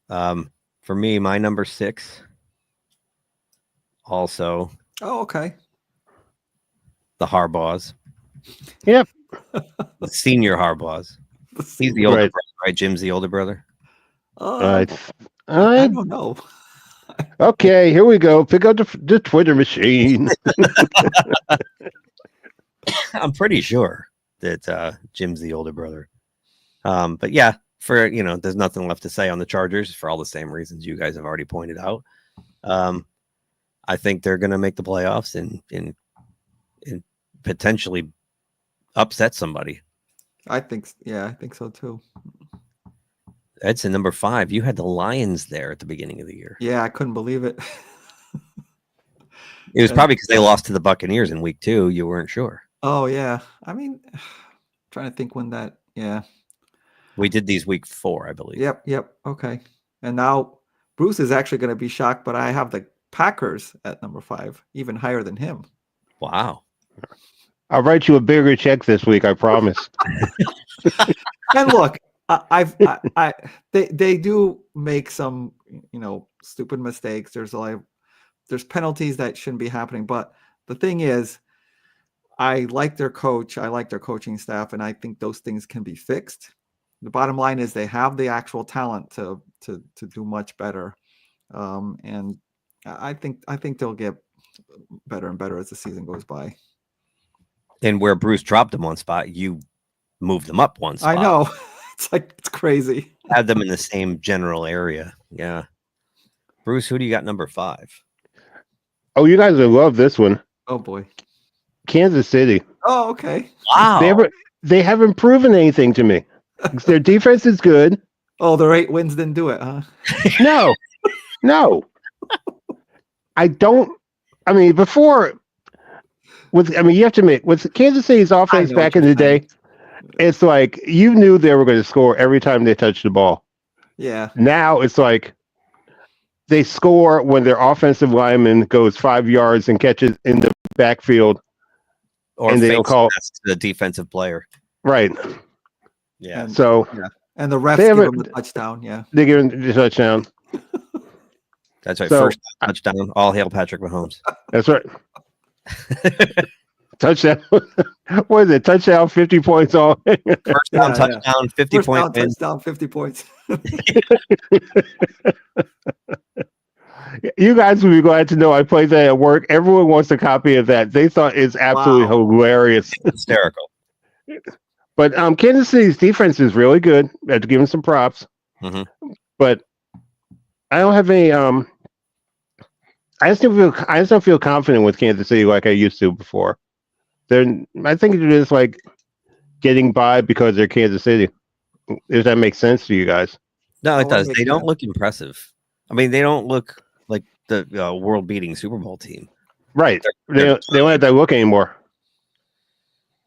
For me, my number 6 also.
Oh, okay.
The Harbaughs.
Yep.
The senior Harbaughs. He's the older brother, right? Jim's the older brother.
I don't know.
Okay, here we go. Pick up the Twitter machine.
I'm pretty sure that Jim's the older brother. But yeah, there's nothing left to say on the Chargers for all the same reasons you guys have already pointed out. I think they're going to make the playoffs and potentially upset somebody.
I think so too.
Edson, number 5. You had the Lions there at the beginning of the year.
Yeah, I couldn't believe it.
It was probably because they lost to the Buccaneers in week 2. You weren't sure.
Oh yeah. I mean, trying to think when that. Yeah.
We did these week 4, I believe.
Yep. Okay. And now Bruce is actually going to be shocked, but I have the Packers at number 5, even higher than him.
Wow.
I'll write you a bigger check this week, I promise.
And look, they do make some, stupid mistakes. There's penalties that shouldn't be happening. But the thing is, I like their coach. I like their coaching staff, and I think those things can be fixed. The bottom line is they have the actual talent to do much better, and I think they'll get better and better as the season goes by.
And where Bruce dropped them one spot, you moved them up one spot.
I know. It's crazy.
Had them in the same general area. Yeah. Bruce, who do you got number 5?
Oh, you guys will love this one.
Oh boy.
Kansas City.
Oh, okay.
Wow.
They haven't proven anything to me. Their defense is good.
Oh, their 8 wins didn't do it, huh?
No. I don't. I mean, you have to admit, with Kansas City's offense back in the day, it's like you knew they were going to score every time they touched the ball.
Yeah.
Now it's like they score when their offensive lineman goes 5 yards and catches in the backfield,
and they don't call the defensive player.
Right.
Yeah.
And,
so.
Yeah. And the refs give them the touchdown. Yeah.
They give him the touchdown.
That's right. So, first touchdown. All hail Patrick Mahomes.
That's right. Touchdown. What is it? Touchdown, 50 points all.
First down, touchdown, 50
First
points.
Down, touchdown, 50 points.
You guys would be glad to know I played that at work. Everyone wants a copy of that. They thought it's absolutely hilarious.
Hysterical.
But Kansas City's defense is really good. I have to give them some props.
Mm-hmm.
But I don't have any. I just don't feel confident with Kansas City like I used to before. I think they're just like getting by because they're Kansas City. If that makes sense to you guys.
No, it does. They don't look impressive. I mean, they don't look like the world-beating Super Bowl team.
Right. They don't have that look anymore.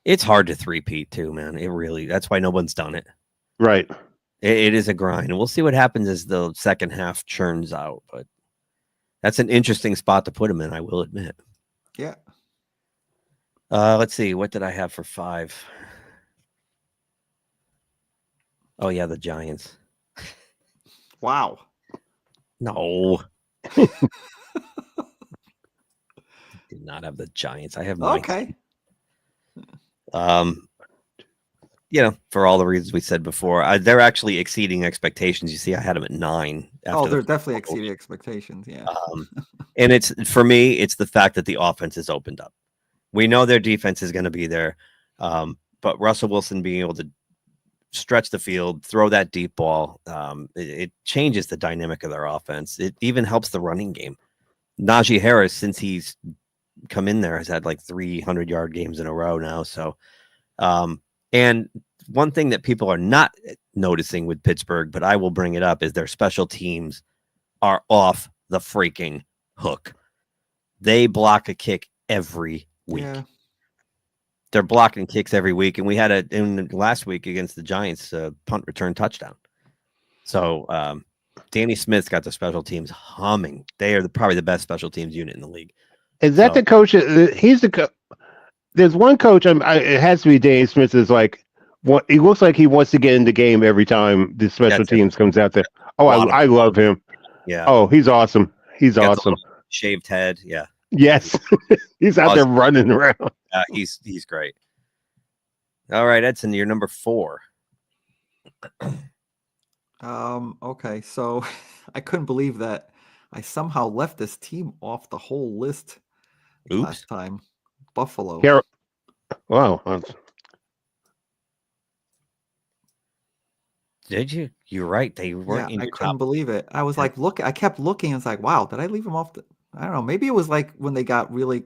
It's hard to three-peat too, man. That's why no one's done it.
Right.
It is a grind. And we'll see what happens as the second half churns out. But that's an interesting spot to put them in, I will admit.
Yeah.
Let's see. What did I have for 5? Oh, yeah, the Giants.
Wow.
No. Did not have the Giants. I have Mike.
Okay.
For all the reasons we said before, they're actually exceeding expectations. You see, I had them at 9.
They're definitely exceeding expectations. Yeah.
And it's for me, it's the fact that the offense is opened up. We know their defense is going to be there, but Russell Wilson being able to stretch the field, throw that deep ball, it changes the dynamic of their offense. It even helps the running game. Najee Harris, since he's come in there, has had like 300-yard games in a row now. So, and one thing that people are not noticing with Pittsburgh, but I will bring it up, is their special teams are off the freaking hook. They block a kick every week.
Yeah.
They're blocking kicks every week, and we had in last week against the Giants punt return touchdown. So Danny Smith's got the special teams humming. They are probably the best special teams unit in the league.
Is that the coach? He's the. There's one coach. It has to be Danny Smith. Is like what he looks like. He wants to get in the game every time the special teams comes out there. Oh, I love him.
Yeah.
Oh, he's awesome. He's awesome.
Shaved head. Yeah.
Yes. He's out there running around.
He's great. All right, Edson, you're number 4.
Okay, so I couldn't believe that I somehow left this team off the whole list last time. Buffalo.
Wow.
Did you? You're right. They weren't in your top.
I couldn't believe it. I was like, look, I kept looking. It's like, wow, did I leave them off? I don't know. Maybe it was like when they got really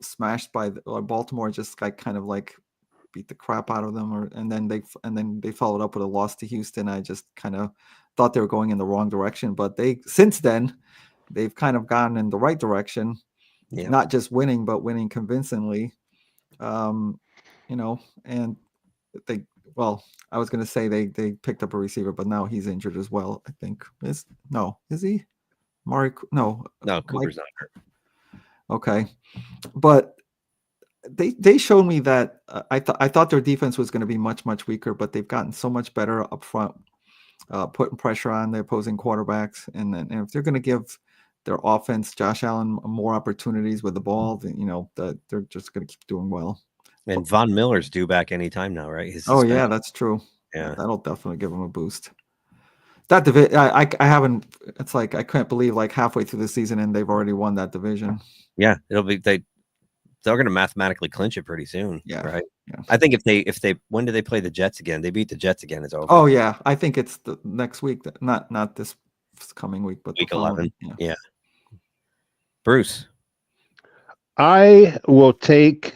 smashed by Baltimore, just like kind of like beat the crap out of them, and then they followed up with a loss to Houston. I just kind of thought they were going in the wrong direction, but since then they've kind of gone in the right direction. Yeah. Not just winning, but winning convincingly. And I was going to say they picked up a receiver, but now he's injured as well. I think is he? No,
Cooper's not hurt.
Okay, but they showed me that I thought their defense was going to be much weaker, but they've gotten so much better up front, putting pressure on the opposing quarterbacks, and if they're going to give their offense, Josh Allen, more opportunities with the ball, then, that they're just going to keep doing well.
And Von Miller's due back anytime now, right?
Yeah, that's true.
Yeah,
that'll definitely give him a boost. That division, I haven't. It's like I can't believe like halfway through the season and they've already won that division.
Yeah, it'll be they're going to mathematically clinch it pretty soon.
Yeah,
right.
Yeah.
I think if they when do they play the Jets again? They beat the Jets again. It's over.
Oh yeah, I think it's the next week. Not this coming week, but
week 11. Yeah. Bruce,
I will take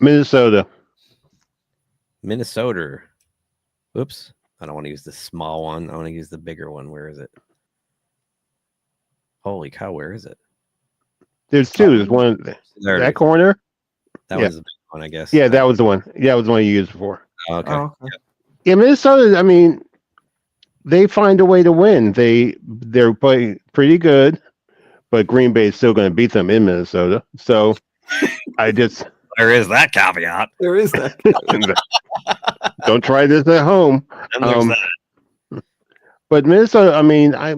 Minnesota.
Oops. I don't want to use the small one. I want to use the bigger one. Where is it? Holy cow, where is it?
There's two. There's one that corner.
That was the big one, I guess.
Yeah, that was the one. Yeah, that was the one you used before.
Okay.
Okay.
Yeah, Minnesota, I mean, they find a way to win. They're playing pretty good, but Green Bay is still going to beat them in Minnesota. So
there is that caveat.
There is that.
Don't try this at home. But Minnesota, I mean, I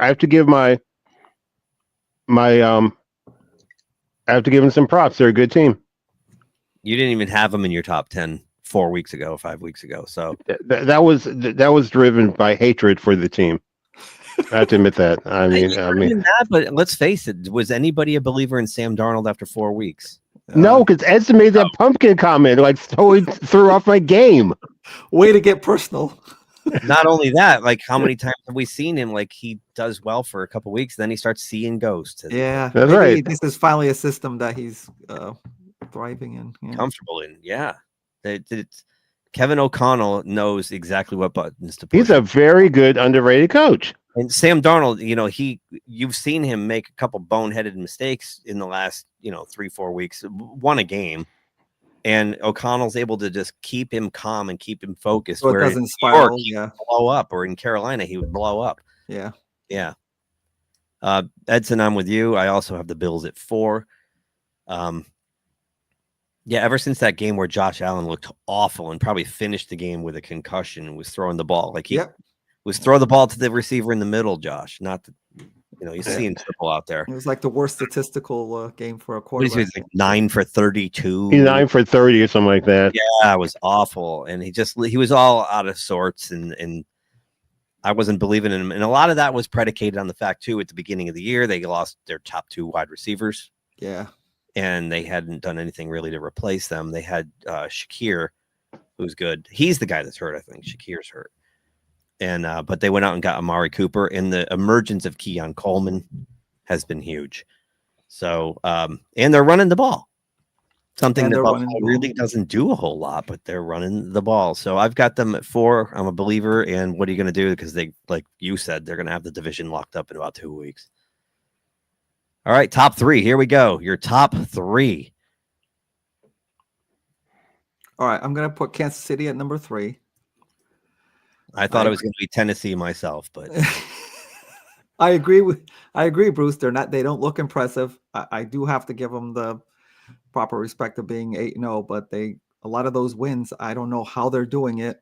have to give I have to give them some props. They're a good team.
You didn't even have them in your top 10 5 weeks ago. So
that was driven by hatred for the team. I have to admit that. I mean,
that, but let's face it. Was anybody a believer in Sam Darnold after 4 weeks?
No, because Edson made that pumpkin comment, like totally threw off my game.
Way to get personal.
Not only that, like how many times have we seen him? Like he does well for a couple weeks, then he starts seeing ghosts.
Yeah,
that's right.
This is finally a system that he's thriving in,
comfortable in. Yeah, Kevin O'Connell knows exactly what buttons to push.
He's a very good underrated coach.
And Sam Darnold, you've seen him make a couple boneheaded mistakes in the last, 3-4 weeks, won a game, and O'Connell's able to just keep him calm and keep him focused.
So it doesn't spiral.
Blow up, or in Carolina, he would blow up.
Yeah.
Yeah. Edson, I'm with you. I also have the Bills at 4. Ever since that game where Josh Allen looked awful and probably finished the game with a concussion and was throwing the ball, like he was throw the ball to the receiver in the middle, Josh, not the, he's seeing triple out there.
It was like the worst statistical game for a quarterback.
He was like 9 for 32.
9 for 30 or something like that.
Yeah, it was awful. And he was all out of sorts. And I wasn't believing in them. And a lot of that was predicated on the fact, too, at the beginning of the year, they lost their top 2 wide receivers.
Yeah.
And they hadn't done anything really to replace them. They had Shakir, who's good. He's the guy that's hurt, I think. Shakir's hurt. And but they went out and got Amari Cooper. And the emergence of Keon Coleman has been huge. So, and they're running the ball. Something that Buffalo really doesn't do a whole lot, but they're running the ball. So I've got them at 4. I'm a believer. And what are you going to do? Because they, like you said, they're going to have the division locked up in about 2 weeks. All right, top 3. Here we go. Your top 3.
All right, I'm going to put Kansas City at number 3.
I thought it was going to be Tennessee myself, but
I agree, Bruce. They don't look impressive. I do have to give them the proper respect of being 8-0, but a lot of those wins, I don't know how they're doing it.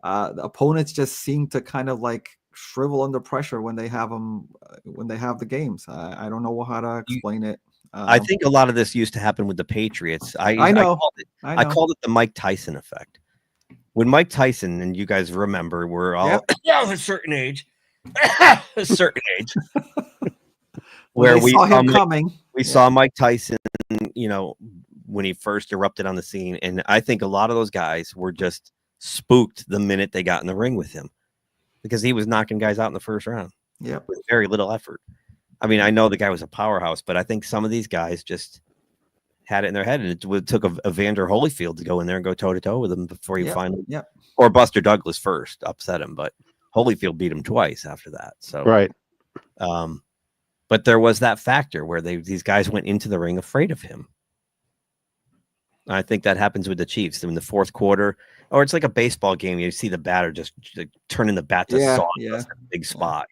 The opponents just seem to kind of like shrivel under pressure when they have the games. I don't know how to explain it.
I think a lot of this used to happen with the Patriots. I know. I called it the Mike Tyson effect. When Mike Tyson, and you guys remember, we're all a certain age, where we saw him coming. We saw Mike Tyson, when he first erupted on the scene, and I think a lot of those guys were just spooked the minute they got in the ring with him, because he was knocking guys out in the first round.
Yeah,
with very little effort. I mean, I know the guy was a powerhouse, but I think some of these guys just had it in their head, and it took a Vander Holyfield to go in there and go toe to toe with him before you finally, or Buster Douglas first upset him, but Holyfield beat him twice after that. So
right.
But there was that factor where these guys went into the ring afraid of him. I think that happens with the Chiefs in the fourth quarter, or it's like a baseball game. You see the batter just like turning the bat to sawdust, a big spot,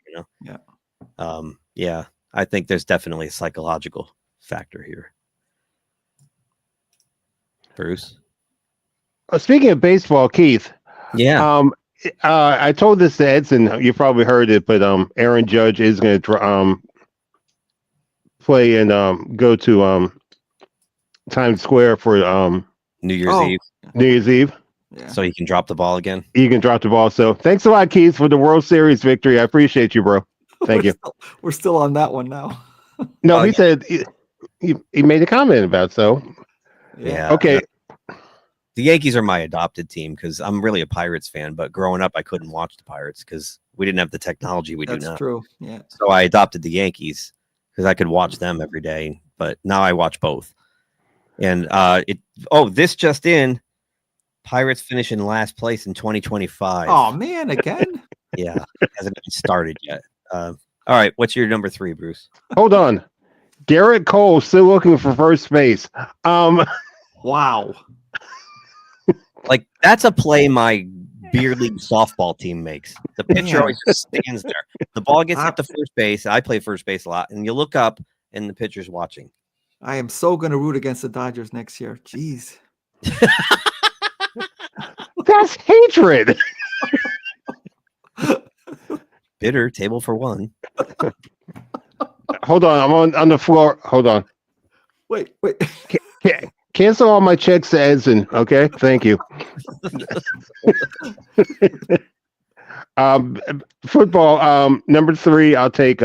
Yeah. I think there's definitely a psychological factor here. Bruce?
Speaking of baseball, Keith.
Yeah.
I told this to Edson. You probably heard it, but Aaron Judge is going to play and go to Times Square for
New Year's Eve.
New Year's Eve.
Yeah. So he can drop the ball again.
You can drop the ball. So thanks a lot, Keith, for the World Series victory. I appreciate you, bro. Thank you.
We're still on that one now.
No, he said he made a comment about so.
Yeah.
Okay.
The Yankees are my adopted team because I'm really a Pirates fan, but growing up I couldn't watch the Pirates because we didn't have the technology we do now.
That's true. Yeah.
So I adopted the Yankees because I could watch them every day, but now I watch both. And this just in, Pirates finish in last place in 2025.
Oh man, again?
Yeah, it hasn't even started yet. All right, what's your number 3, Bruce?
Hold on. Garrett Cole still looking for first base.
Wow.
Like that's a play my beer league softball team makes. The pitcher always just stands there. The ball gets hit to first base. I play first base a lot, and you look up, and the pitcher's watching.
I am so going to root against the Dodgers next year. Jeez.
That's hatred.
Bitter, table for one.
Hold on, I'm on the floor. Hold on.
Wait.
Cancel all my checks to Edson. Okay, thank you. Football. Number 3. I'll take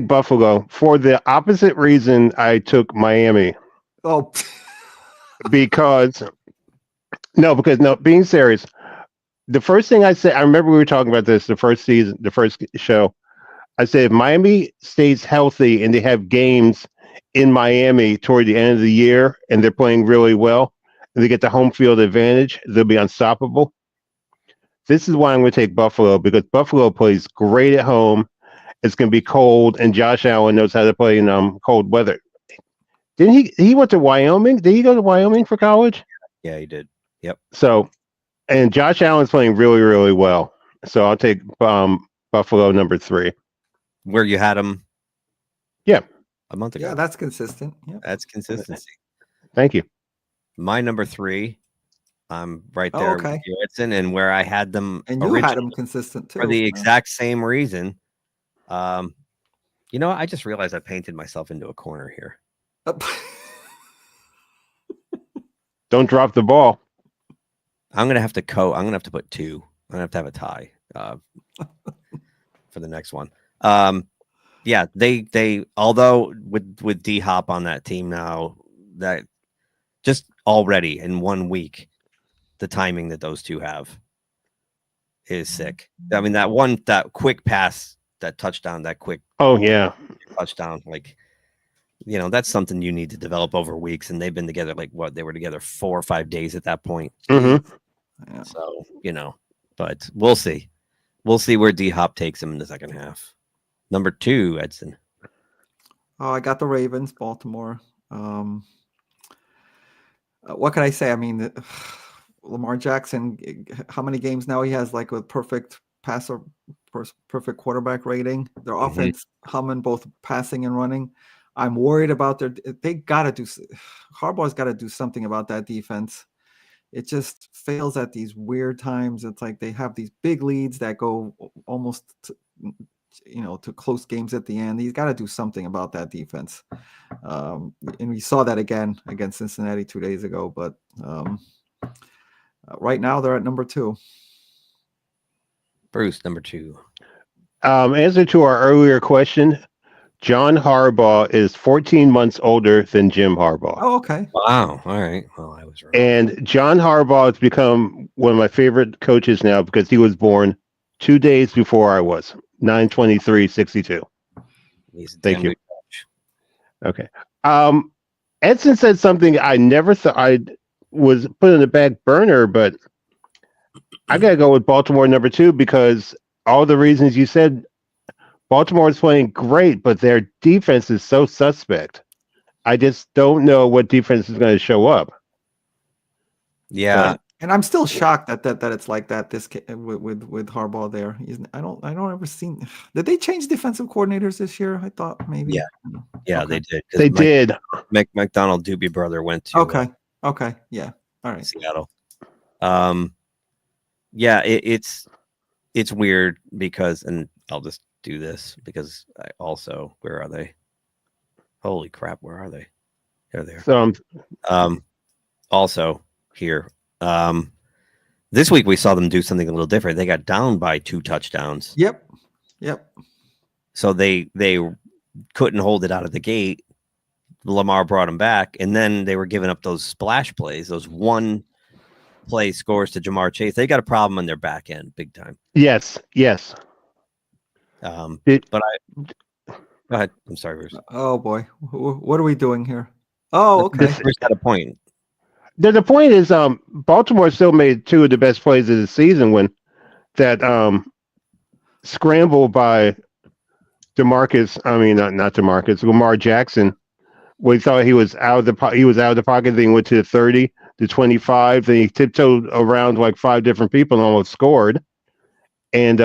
Buffalo for the opposite reason I took Miami.
Oh,
because being serious. The first thing I said, I remember we were talking about this the first show. I said if Miami stays healthy and they have games in Miami toward the end of the year and they're playing really well and they get the home field advantage, they'll be unstoppable. This is why I'm going to take Buffalo, because Buffalo plays great at home. It's going to be cold, and Josh Allen knows how to play in cold weather. Didn't he went to Wyoming? Did he go to Wyoming for college?
Yeah, he did. Yep.
So, and Josh Allen's playing really, really well. So I'll take Buffalo number 3.
Where you had him?
Yeah.
A month ago.
Yeah, that's consistent. Yep.
That's consistency.
Thank you.
My number 3, I'm right there with you, Edson, and where I had them,
and you had them consistent too
for the exact same reason. I just realized I painted myself into a corner here.
Don't drop the ball.
I'm gonna have to put 2. I'm gonna have to have a tie. for the next one. Yeah, they although with D Hop on that team now, that just already in 1 week, the timing that those two have is sick. I mean, that quick pass, that touchdown, that quick touchdown, like, that's something you need to develop over weeks. And they've been together, like, they were together 4 or 5 days at that point.
Mm-hmm.
Yeah.
So, but we'll see. We'll see where D Hop takes him in the second half. Number 2, Edson.
Oh, I got the Ravens, Baltimore. What can I say? I mean, Lamar Jackson, how many games now he has like with perfect passer, perfect quarterback rating? Their offense humming both passing and running. I'm worried about Harbaugh's got to do something about that defense. It just fails at these weird times. It's like they have these big leads that go almost to close games at the end. He's got to do something about that defense. And we saw that again against Cincinnati 2 days ago. But right now they're at number 2.
Bruce, number 2.
Answer to our earlier question, John Harbaugh is 14 months older than Jim Harbaugh.
Oh, okay.
Wow. All right. Well, I was wrong.
And John Harbaugh has become one of my favorite coaches now because he was born 2 days before I was. 9/23/62. Thank you. Okay. Edson said something I never thought I was put in the back burner, but I gotta go with Baltimore number 2 because all the reasons you said. Baltimore is playing great, but their defense is so suspect. I just don't know what defense is going to show up.
Yeah,
and I'm still shocked that it's like that. This with Harbaugh there, I don't ever seen. Did they change defensive coordinators this year? I thought maybe.
Yeah,
okay.
they did.
They did.
McDonald Doobie brother went to
Okay, yeah, all right.
Seattle. Yeah, it's weird because, and I'll just do this because where are they? Holy crap, where are they? They're there.
So
also here. This week we saw them do something a little different. They got down by 2 touchdowns.
Yep.
So they couldn't hold it out of the gate. Lamar brought them back, and then they were giving up those splash plays, those 1 play scores to Jamar Chase. They got a problem on their back end, big time.
Yes.
But go ahead. I'm sorry, Bruce.
Oh boy, what are we doing here? Oh, okay.
Bruce got a point.
The point is, Baltimore still made 2 of the best plays of the season when that scramble by Lamar Jackson. We thought he was out of the pocket. Then he went to the 30, the 25. Then he tiptoed around like 5 different people and almost scored. And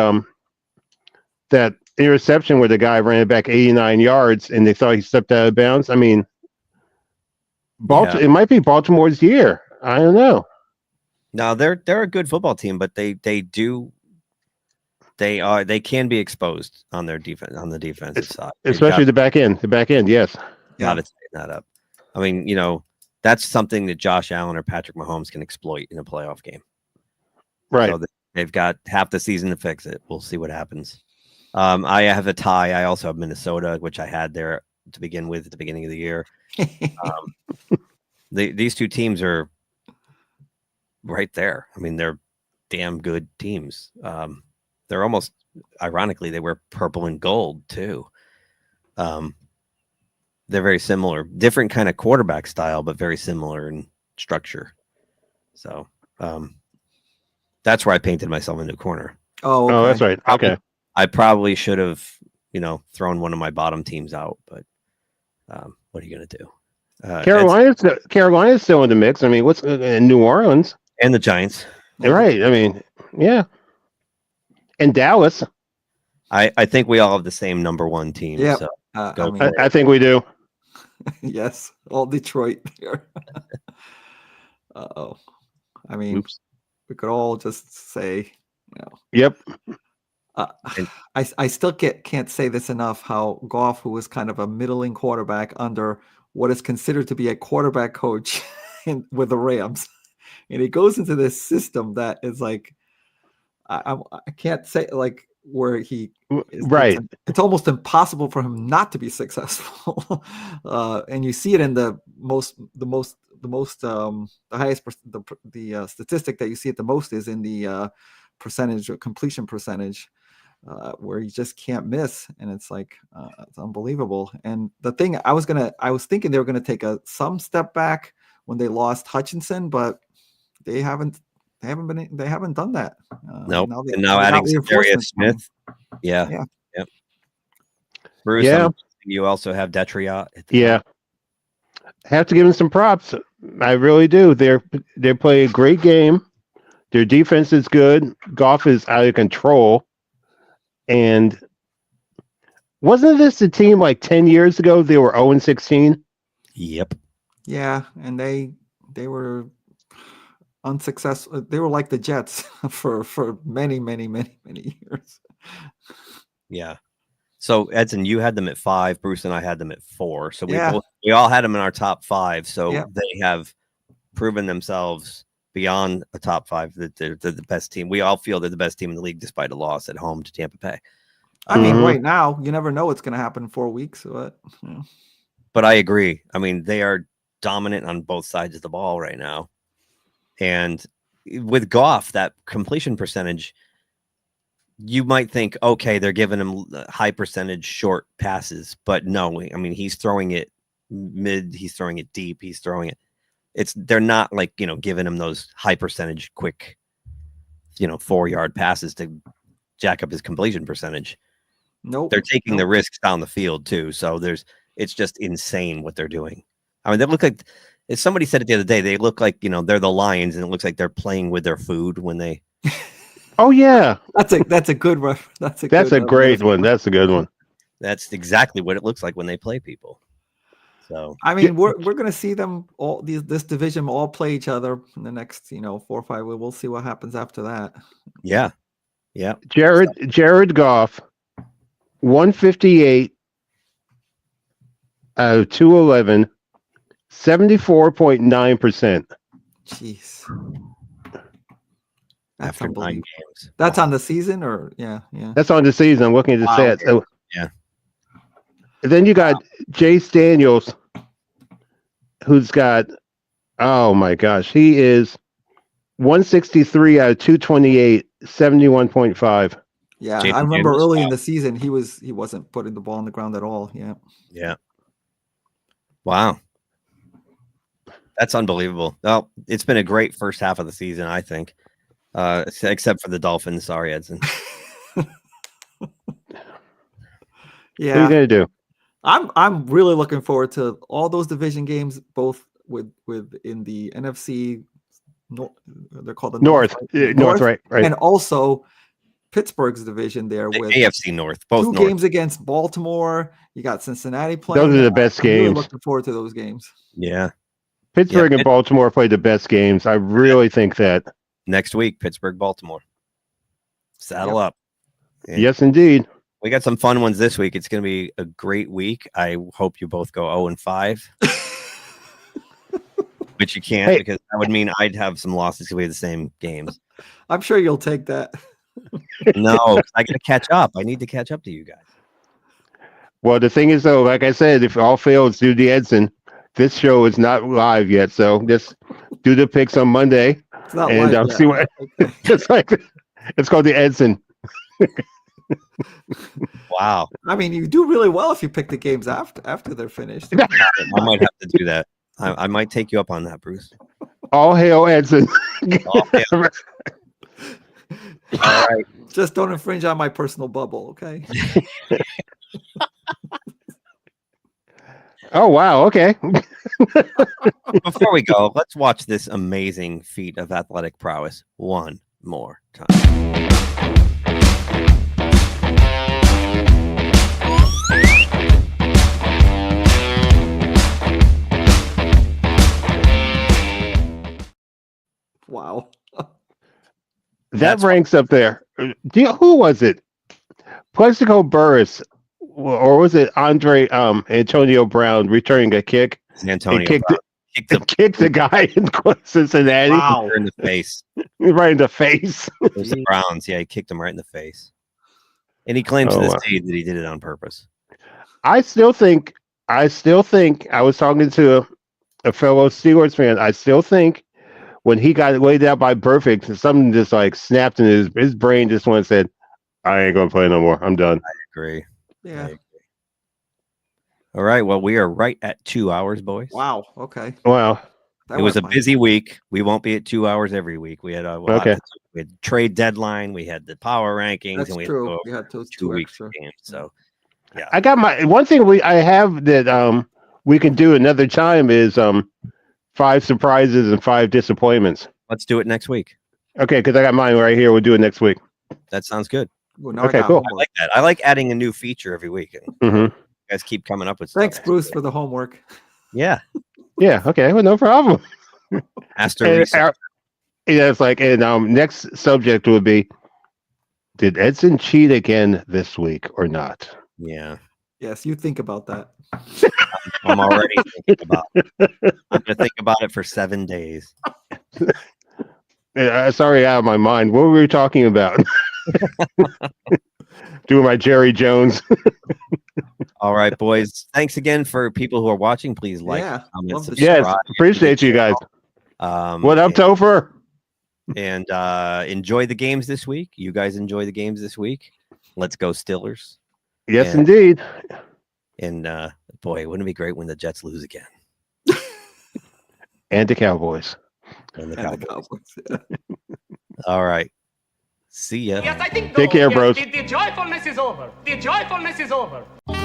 that interception where the guy ran it back 89 yards and they thought he stepped out of bounds. I mean, It might be Baltimore's year. I don't know.
No, they're a good football team, but they can be exposed on their defense, on the defensive side,
especially the back end. The back end, yes.
Got to tighten that up. I mean, that's something that Josh Allen or Patrick Mahomes can exploit in a playoff game.
Right.
So they've got half the season to fix it. We'll see what happens. I have a tie. I also have Minnesota, which I had there to begin with at the beginning of the year. These 2 teams are right there. I mean, they're damn good teams. They're almost, ironically, they wear purple and gold too. They're very similar, different kind of quarterback style, but very similar in structure. So that's where I painted myself into a corner.
Oh, okay.
Oh, that's right. Okay.
I probably should have, thrown one of my bottom teams out, but what are you going to do?
Carolina's still in the mix. I mean, what's in New Orleans
and the Giants?
Right. I mean, yeah. And Dallas.
I think we all have the same number 1 team.
Yeah.
So
I think we do.
Yes, all Detroit there. Uh-oh. I mean, we could all just say,
Yep.
I still can't say this enough. How Goff, who was kind of a middling quarterback under what is considered to be a quarterback coach with the Rams, and he goes into this system that is like, I can't say like where he is,
Right.
it's almost impossible for him not to be successful. And you see it in the highest statistic that you see it the most is in the percentage or completion percentage, where you just can't miss, and it's like it's unbelievable. And the thing I was thinking they were gonna take some step back when they lost Hutchinson, but they haven't done that.
Nope.
Now
And now adding Darius Smith. Yeah.
Yeah.
Yep. Bruce,
Yeah.
you also have Detriot.
Yeah. Have to give them some props. I really do. They're playing a great game. Their defense is good. Goff is out of control. And wasn't this the team like 10 years ago? They were 0-16.
Yep.
Yeah, and they were unsuccessful. They were like the Jets for many years.
Yeah. So Edson, you had them at 5. Bruce and I had them at 4. So we
Yeah.
we all had them in our top 5. So
Yeah.
they have proven themselves beyond a top 5 that they're the best team. We all feel they're the best team in the league despite a loss at home to Tampa Bay.
I mean, right now you never know what's going to happen in 4 weeks. But
But I agree. I mean, they are dominant on both sides of the ball right now. And with Goff, that completion percentage, you might think, okay, they're giving him high percentage short passes, but no, I mean, he's throwing it mid, he's throwing it deep, he's throwing it. They're not like, giving him those high percentage quick, 4-yard passes to jack up his completion percentage.
Nope.
They're taking the risks down the field too. So it's just insane what they're doing. I mean, they look like, as somebody said it the other day, they look like, they're the Lions, and it looks like they're playing with their food when they.
Oh yeah,
that's a good reference.
That's a great one. That's a good one.
That's exactly what it looks like when they play people. So
I mean, we're going to see them this division all play each other in the next 4 or 5. We'll see what happens after that.
Yeah.
Jared Goff, 158 out of 211, 74.9%.
Jeez. That's
after 9 games.
That's on the season, or yeah.
That's on the season. I'm looking at the stats. So,
yeah.
And then you got Jace Daniels, who's got, oh my gosh, he is 163 out of 228, 71.5.
Yeah,
Jason
I remember
Daniels,
early
wow.
in the season he wasn't putting the ball on the ground at all. Yeah.
Yeah. Wow. That's unbelievable. Well, it's been a great first half of the season, I think. Except for the Dolphins. Sorry, Edson.
What
Yeah.
are you gonna do?
I'm really looking forward to all those division games, both with in the NFC. They're called the
North, right.
And also Pittsburgh's division there
The
with
AFC North. Both
2
North.
games against Baltimore. You got Cincinnati playing.
Those are the best
I'm really
games.
looking forward to those games.
Yeah.
Pittsburgh and Baltimore play the best games. I really think that.
Next week, Pittsburgh, Baltimore. Saddle up. Yeah.
Yes, indeed.
We got some fun ones this week. It's going to be a great week. I hope you both go 0-5. But you can't, because that would mean I'd have some losses because we have the same games.
I'm sure you'll take that.
No, I got to catch up. I need to catch up to you guys.
Well, the thing is, though, like I said, if all fails, do the Edson. This show is not live yet, so just do the picks on Monday,
It's not
and
live yet.
see what it's called the Edson.
Wow.
I mean, you do really well if you pick the games after they're finished.
I might have to do that. I might take you up on that, Bruce.
All hail Edson.
All hail. All right.
Just don't infringe on my personal bubble, okay?
Oh wow! Okay.
Before we go, let's watch this amazing feat of athletic prowess one more time.
Wow.
That ranks up there. Who was it? Plexico Burris, or was it Antonio Brown returning a kick?
Antonio
Kicked
Brown.
kicked the guy in Cincinnati.
Wow.
In the face.
Right in the face.
It was the Browns. Yeah, he kicked him right in the face. And he claims to this day that he did it on purpose.
I still think I was talking to a fellow Steelers fan. I still think when he got laid out by Perfect, something just like snapped in his brain. Just one said, "I ain't gonna play no more. I'm done."
I agree.
Yeah.
All right. Well, we are right at 2 hours, boys.
Wow. Okay.
Wow.
That
It was a
went
busy week. We won't be at 2 hours every week. We had a
Okay.
we had trade deadline. We had the power rankings,
That's
and we
true.
had
We had those
2 weeks
extra.
of games. So yeah,
I got my one thing I have that we can do another time is 5 surprises and 5 disappointments.
let's do it next week.
Okay, because I got mine right here. We'll do it next week.
That sounds good.
Well, now
Okay,
I got
cool.
I
homework.
like that. I like adding a new feature every week. You
Mm-hmm.
guys keep coming up with stuff.
Thanks, Bruce, for the homework.
Yeah.
Yeah. Okay. Well, no problem.
Master
And,
research.
yeah, it's like, and next subject would be: did Edson cheat again this week or not?
Yeah.
Yes, you think about that.
I'm already thinking about it. I'm going to think about it for 7 days.
Sorry, out of my mind. What were we talking about? Doing my Jerry Jones.
All right, boys. Thanks again for people who are watching. Please like,
Yeah,
comment,
love the
subscribe.
Yes, appreciate you guys. What up,
and,
Topher?
and enjoy the games this week. You guys enjoy the games this week. Let's go Steelers.
Yes,
and-
indeed.
And boy, wouldn't it be great when the Jets lose again?
And the Cowboys.
And the
And the
Cowboys.
Cowboys, yeah.
All right. See ya.
Yes, I think
Take
so.
care,
Yes,
bros.
The joyfulness is over. The joyfulness is over.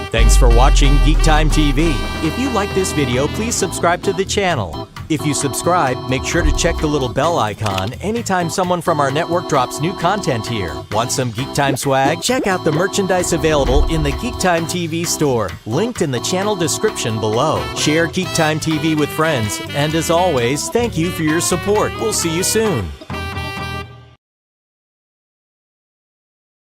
Thanks for watching GeekTime TV. If you like this video, please subscribe to the channel. If you subscribe, make sure to check the little bell icon anytime someone from our network drops new content here. Want some GeekTime swag? Check out the merchandise available in the GeekTime TV store, linked in the channel description below. Share GeekTime TV with friends, and as always, thank you for your support. We'll see you soon.